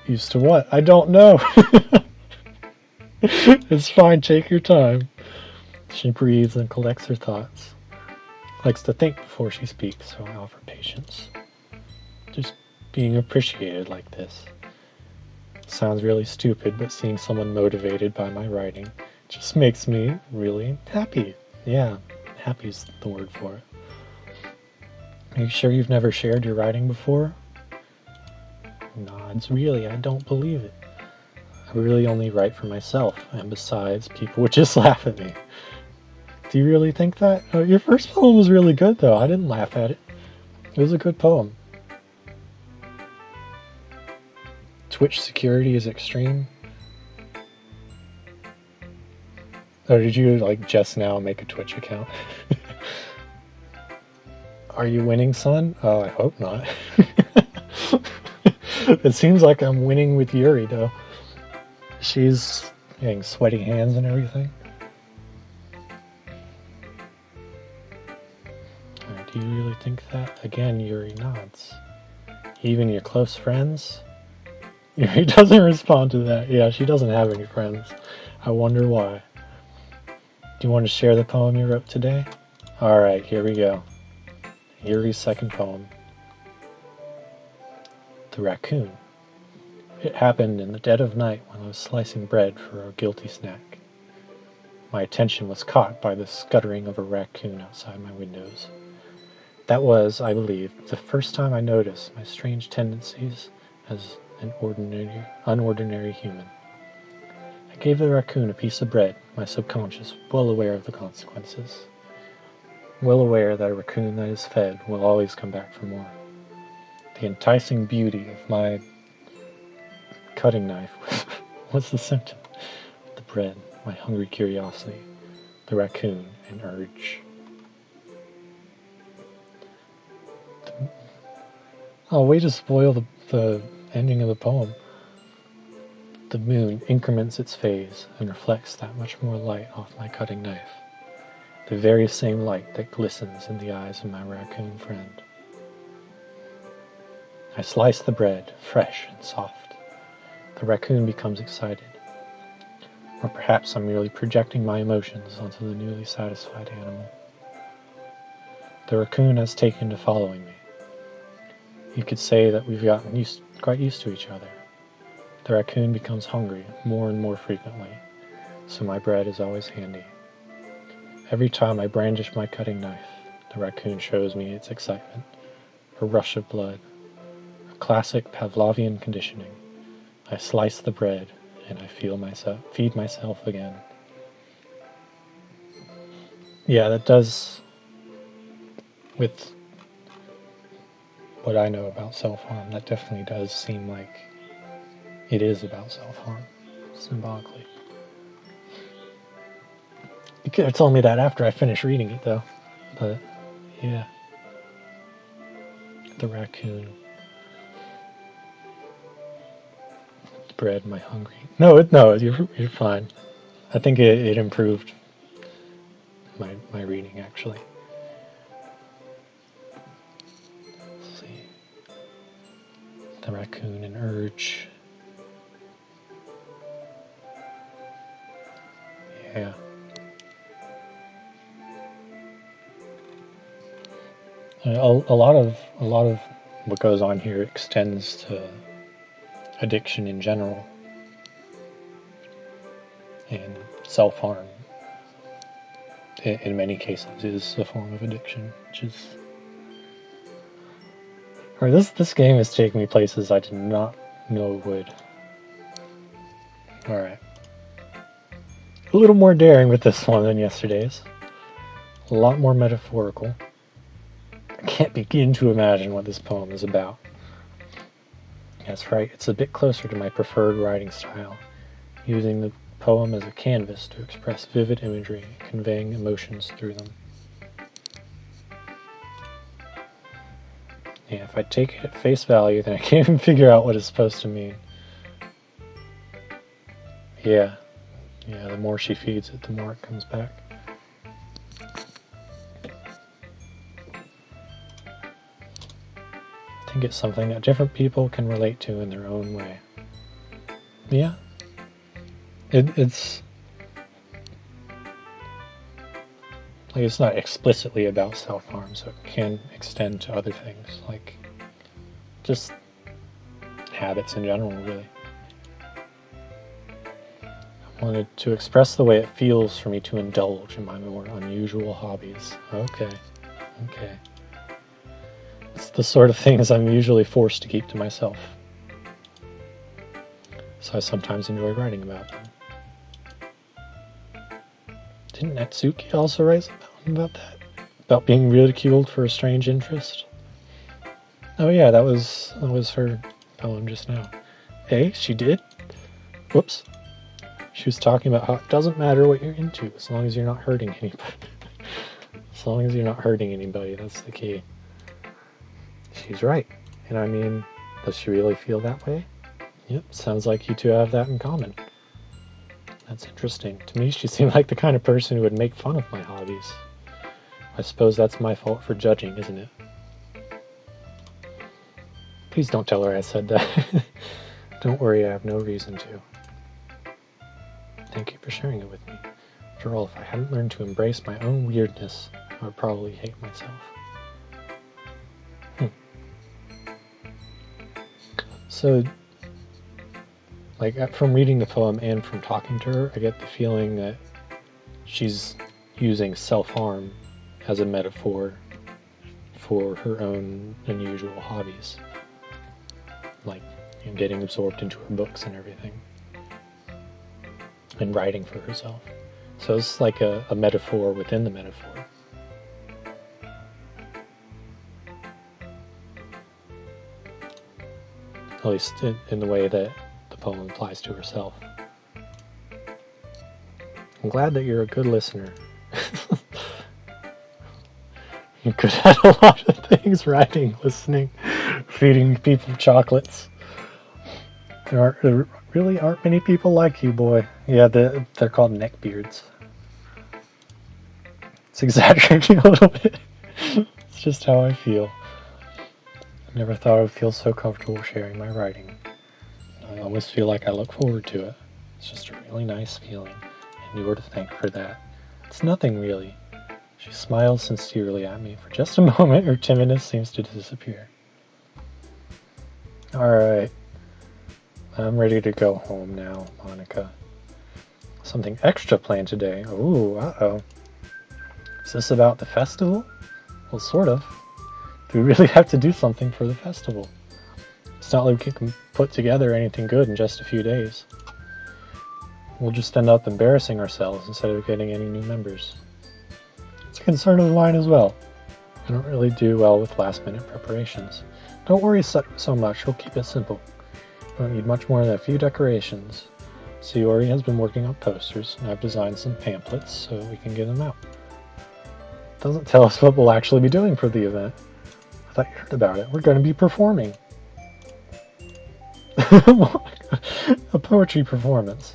[SPEAKER 1] Used to what? I don't know. It's fine, take your time. She breathes and collects her thoughts. Likes to think before she speaks, so I offer patience. Just being appreciated like this. Sounds really stupid, but seeing someone motivated by my writing just makes me really happy. Yeah, happy's the word for it. Are you sure you've never shared your writing before? Nods. Really, I don't believe it. I really only write for myself, and besides, people would just laugh at me. Do you really think that? Your first poem was really good, though. I didn't laugh at it. It was a good poem. Twitch security is extreme. Oh, did you, like, just now make a Twitch account? Are you winning, son? Oh, I hope not. It seems like I'm winning with Yuri, though. She's getting sweaty hands and everything. Do you really think that? Again, Yuri nods. Even your close friends? Yuri doesn't respond to that. Yeah, she doesn't have any friends. I wonder why. Do you want to share the poem you wrote today? Alright, here we go. Yuri's second poem. The Raccoon. It happened in the dead of night when I was slicing bread for a guilty snack. My attention was caught by the scuttering of a raccoon outside my windows. That was, I believe, the first time I noticed my strange tendencies as an unordinary human. I gave the raccoon a piece of bread, my subconscious well aware of the consequences. Well aware that a raccoon that is fed will always come back for more. The enticing beauty of my cutting knife. What's the symptom? The bread, my hungry curiosity, the raccoon, an urge. Oh, way to spoil the ending of the poem. The moon increments its phase and reflects that much more light off my cutting knife. The very same light that glistens in the eyes of my raccoon friend. I slice the bread, fresh and soft. The raccoon becomes excited. Or perhaps I'm merely projecting my emotions onto the newly satisfied animal. The raccoon has taken to following me. You could say that we've gotten quite used to each other. The raccoon becomes hungry more and more frequently, so my bread is always handy. Every time I brandish my cutting knife, the raccoon shows me its excitement, a rush of blood, a classic Pavlovian conditioning. I slice the bread, and I feed myself again. Yeah, that does, with what I know about self-harm, that definitely does seem like it is about self-harm, symbolically. You could have told me that after I finished reading it, though. But, yeah. The raccoon. The bread, my hungry. No, you're fine. I think it improved my reading, actually. Let's see. The raccoon, an urge. Yeah. A lot of what goes on here extends to addiction in general, and self-harm in many cases is a form of addiction, which is... Or this game is taking me places I did not know it would. Alright. A little more daring with this one than yesterday's. A lot more metaphorical. I can't begin to imagine what this poem is about. That's right, it's a bit closer to my preferred writing style, using the poem as a canvas to express vivid imagery, conveying emotions through them. Yeah, if I take it at face value, then I can't even figure out what it's supposed to mean. Yeah, the more she feeds it, the more it comes back. I think it's something that different people can relate to in their own way. Yeah. It's like, it's not explicitly about self-harm, so it can extend to other things, like just habits in general, really. I wanted to express the way it feels for me to indulge in my more unusual hobbies. Okay. It's the sort of things I'm usually forced to keep to myself. So I sometimes enjoy writing about them. Didn't Natsuki also write something about that? About being ridiculed for a strange interest? Oh yeah, that was her poem just now. Hey, she did? Whoops. She was talking about how it doesn't matter what you're into as long as you're not hurting anybody. As long as you're not hurting anybody, that's the key. She's right. And I mean, does she really feel that way? Yep, sounds like you two have that in common. That's interesting. To me, she seemed like the kind of person who would make fun of my hobbies. I suppose that's my fault for judging, isn't it? Please don't tell her I said that. Don't worry, I have no reason to. Thank you for sharing it with me. After all, if I hadn't learned to embrace my own weirdness, I would probably hate myself. So, like, from reading the poem and from talking to her, I get the feeling that she's using self-harm as a metaphor for her own unusual hobbies. Like, getting absorbed into her books and everything. And writing for herself. So it's like a metaphor within the metaphor. At least in the way that the the poem applies to herself. I'm glad that you're a good listener. You're good at a lot of things, writing, listening, feeding people chocolates. There really aren't many people like you, boy. Yeah, they're called neckbeards. It's exaggerating a little bit. It's just how I feel. I never thought I would feel so comfortable sharing my writing. I almost feel like I look forward to it. It's just a really nice feeling, and you are to thank for that. It's nothing really. She smiles sincerely at me. For just a moment, her timidness seems to disappear. Alright. I'm ready to go home now, Monica. Something extra planned today. Ooh, uh-oh. Is this about the festival? Well, sort of. Do we really have to do something for the festival? It's not like we can put together anything good in just a few days. We'll just end up embarrassing ourselves instead of getting any new members. It's a concern of mine as well. I don't really do well with last-minute preparations. Don't worry so much, we'll keep it simple. We don't need much more than a few decorations. Sayori has been working on posters, and I've designed some pamphlets so we can get them out. It doesn't tell us what we'll actually be doing for the event. I thought you heard about it. We're going to be performing. A poetry performance.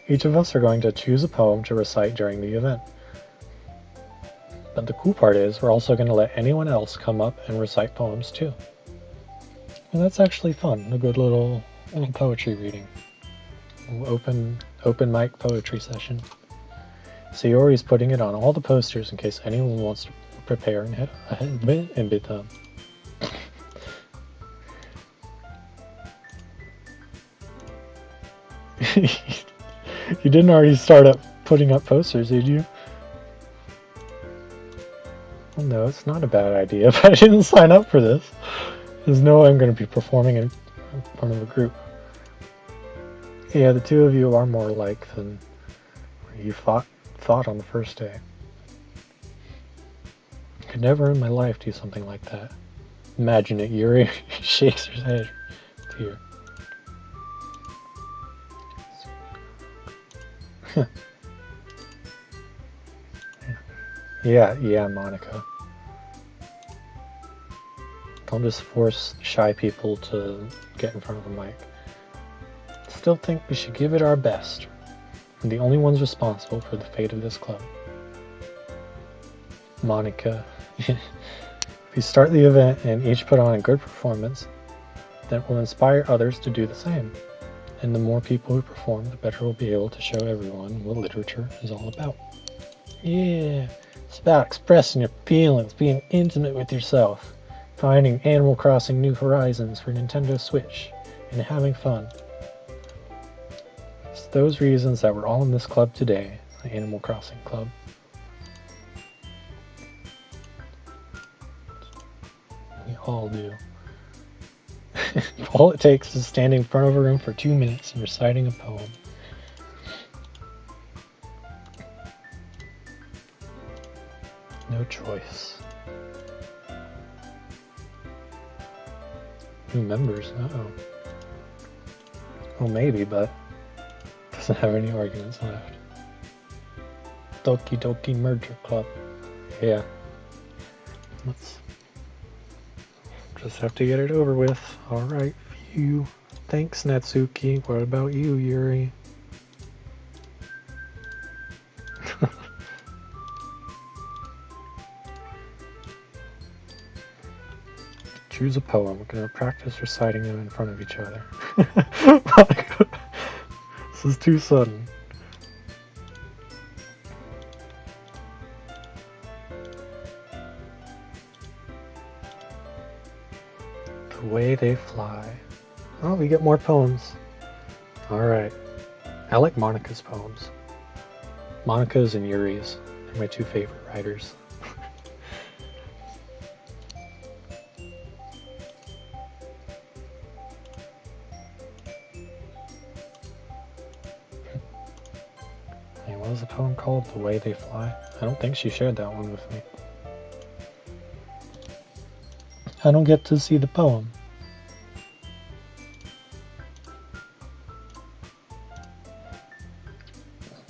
[SPEAKER 1] Each of us are going to choose a poem to recite during the event. But the cool part is we're also going to let anyone else come up and recite poems too. And that's actually fun, a good little poetry reading. Open mic poetry session. Sayori's putting it on all the posters in case anyone wants to prepare and head and bid them. You didn't already start putting up posters, did you? Well, no, it's not a bad idea, but I didn't sign up for this. There's no way I'm going to be performing in front of a group. Yeah, the two of you are more alike than you thought on the first day. I could never in my life do something like that. Imagine it, Yuri shakes her head here. Yeah, Monica. Don't just force shy people to get in front of a mic. Still think we should give it our best. We're the only ones responsible for the fate of this club. Monica, if we start the event and each put on a good performance, that will inspire others to do the same. And the more people who perform, the better we'll be able to show everyone what literature is all about. Yeah, it's about expressing your feelings, being intimate with yourself, finding Animal Crossing New Horizons for Nintendo Switch, and having fun. It's those reasons that we're all in this club today, the Animal Crossing Club. We all do. All it takes is standing in front of a room for 2 minutes and reciting a poem. No choice. New members, uh-oh. Well, maybe, but doesn't have any arguments left. Doki Doki Merger Club. Yeah. Let's just have to get it over with. Alright, phew. Thanks, Natsuki. What about you, Yuri? Choose a poem. We're going to practice reciting them in front of each other. This is too sudden. The Way They Fly. Oh, we get more poems. Alright. I like Monica's poems. Monica's and Yuri's are my two favorite writers. Hey, what was the poem called? The Way They Fly? I don't think she shared that one with me. I don't get to see the poem.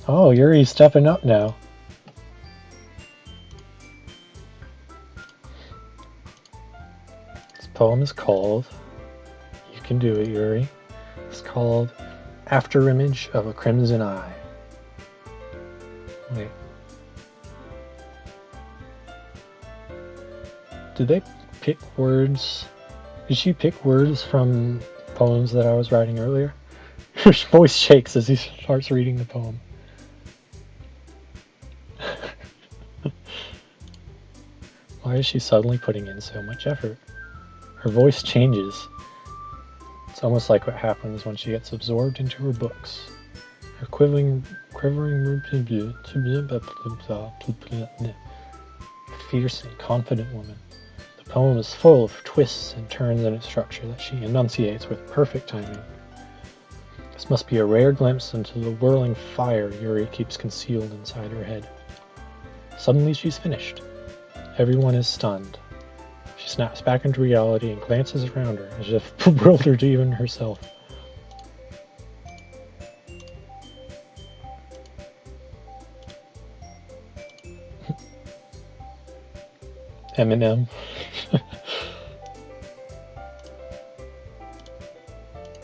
[SPEAKER 1] Oh, Yuri's stepping up now. This poem is called, you can do it, Yuri. It's called Afterimage of a Crimson Eye. Wait. Did they pick words? Did she pick words from poems that I was writing earlier? Her voice shakes as he starts reading the poem. Why is she suddenly putting in so much effort? Her voice changes. It's almost like what happens when she gets absorbed into her books. Her quivering fierce and confident woman. The poem is full of twists and turns in its structure that she enunciates with perfect timing. This must be a rare glimpse into the whirling fire Yuri keeps concealed inside her head. Suddenly she's finished. Everyone is stunned. She snaps back into reality and glances around her as if bewildered even herself. Eminem.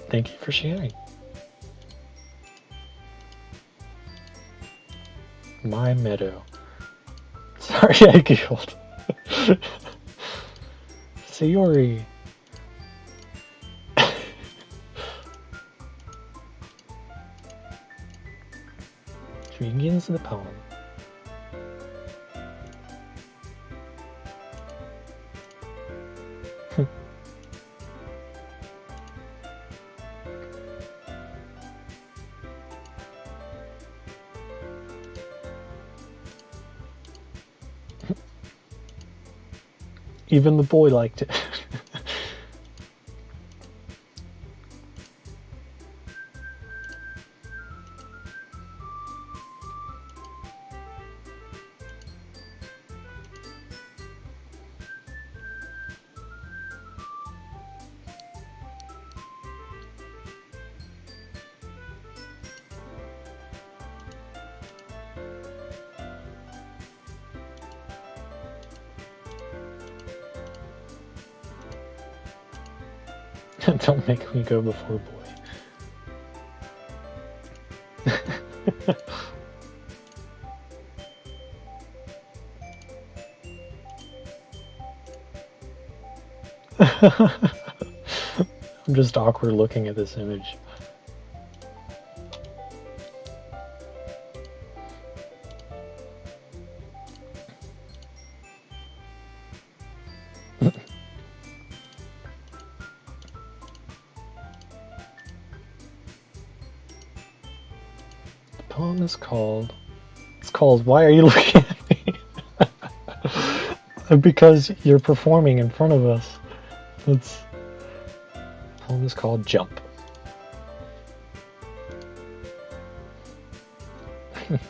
[SPEAKER 1] Thank you for sharing. My meadow. Sorry I giggled. Sayori. She begins the poem. Even the boy liked it. Don't make me go before boy. I'm just awkward looking at this image. The poem is called... It's called Why Are You Looking at Me? Because you're performing in front of us. The poem is called Jump.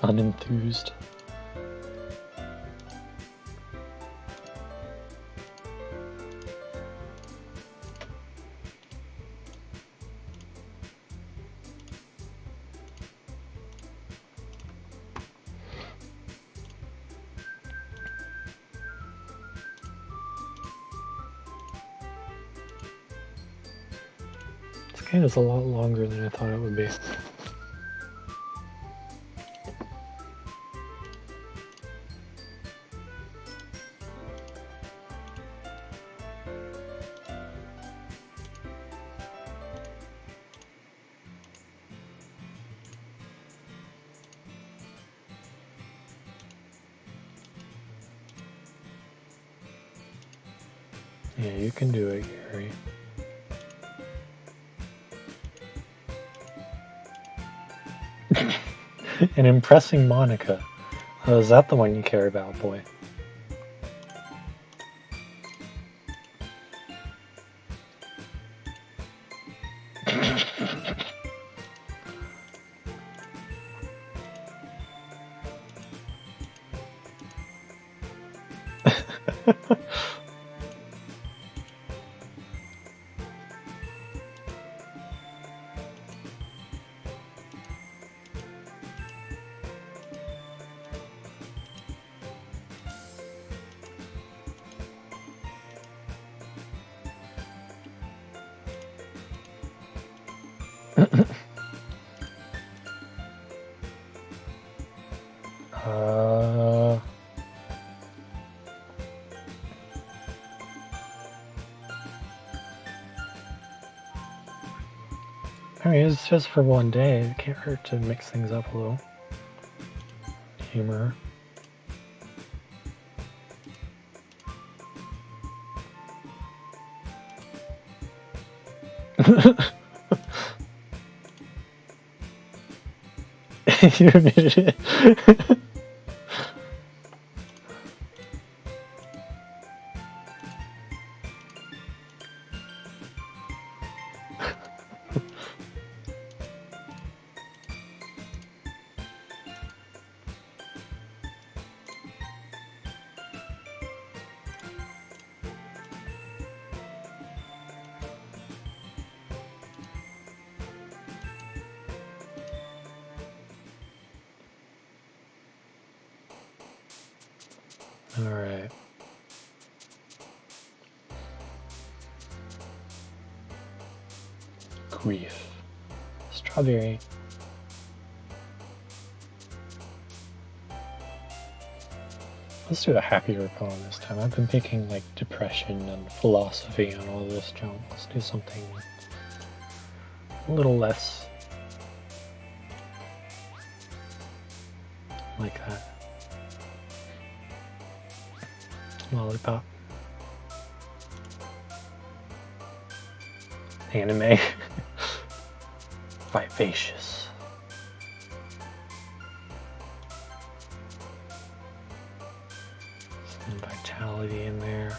[SPEAKER 1] Unenthused. This game is a lot longer than I thought it would be. Yeah, you can do it, Gary. And impressing Monica. Oh, is that the one you care about, boy? I mean, it's just for one day. It can't hurt to mix things up a little. Humor. You admitted it. All right. Grief. Strawberry. Let's do a happier poem this time. I've been picking like depression and philosophy and all this junk. Let's do something a little less like that. Lollipop. Anime. Vivacious. Some vitality in there.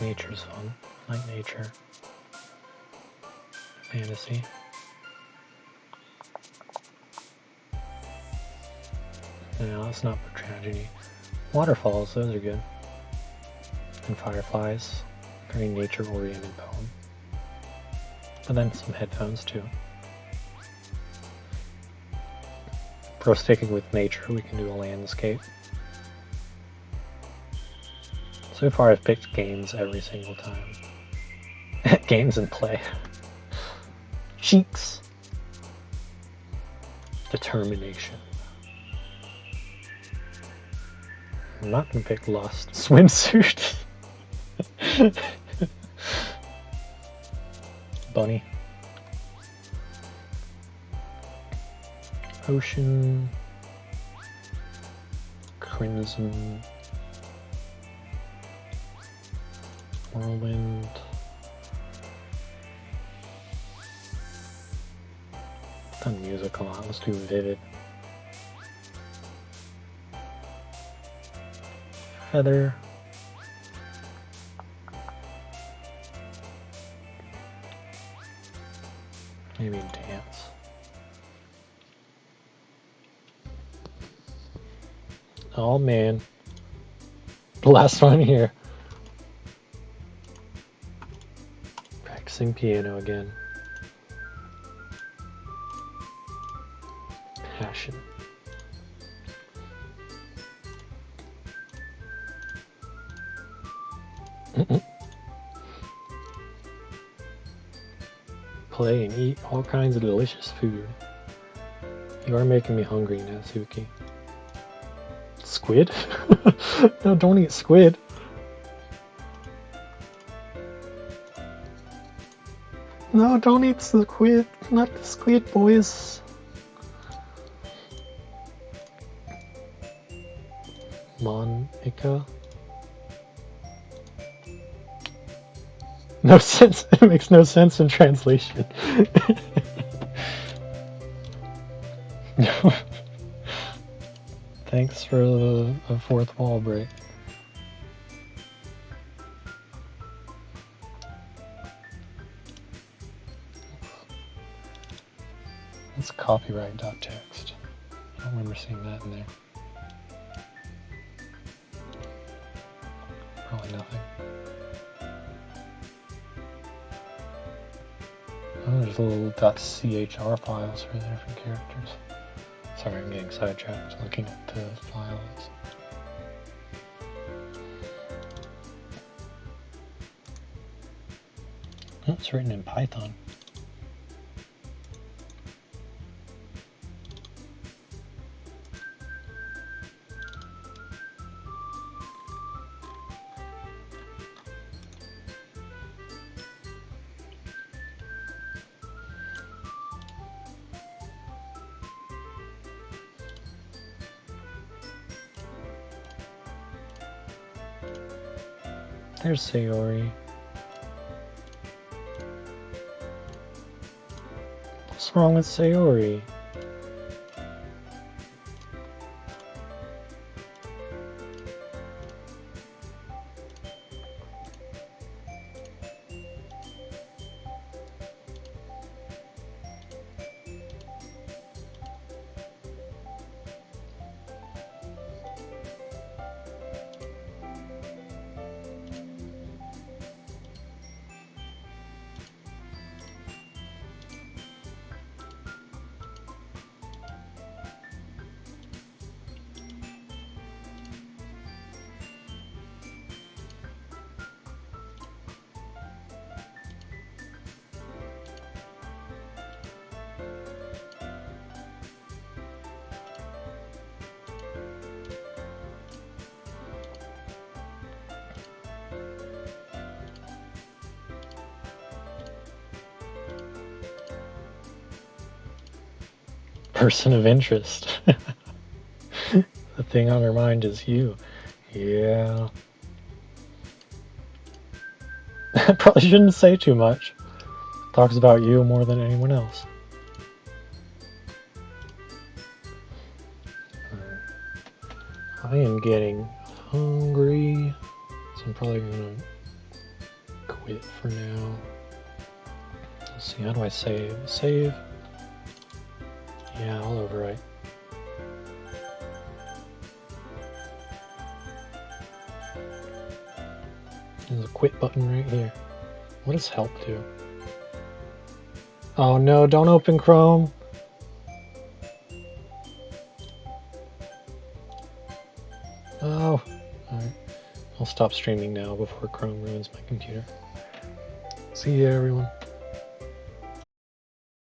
[SPEAKER 1] Nature's fun. I like nature. Fantasy. No, let's not put tragedy. Waterfalls, those are good. And fireflies. Very nature-oriented poem. But then some headphones too. For sticking with nature, we can do a landscape. So far I've picked games every single time. Games and play. Cheeks. Determination. I'm not gonna pick Lost swimsuit. Bunny. Ocean. Crimson. Whirlwind. I've done music a lot. Let's do vivid. Feather. Maybe dance. Oh man. The last one here. Practicing piano again. Passion. Play and eat all kinds of delicious food. You are making me hungry, Natsuki. Squid? No, don't eat squid. No, don't eat the squid. Not the squid, boys. Monica? No sense. It makes no sense in translation. Thanks for the fourth wall break. It's copyright.txt. I don't remember seeing that in there. Probably nothing. Oh, there's little .chr files for the different characters. Sorry, I'm getting sidetracked looking at the files. It's written in Python. There's Sayori. What's wrong with Sayori? Person of interest. The thing on her mind is you. Yeah. Probably shouldn't say too much. Talks about you more than anyone else. I am getting hungry, so I'm probably gonna quit for now. Let's see, how do I save? Save. Yeah, I'll overwrite. There's a quit button right here. What does help do? Oh no, don't open Chrome. Oh, alright. I'll stop streaming now before Chrome ruins my computer. See ya, everyone.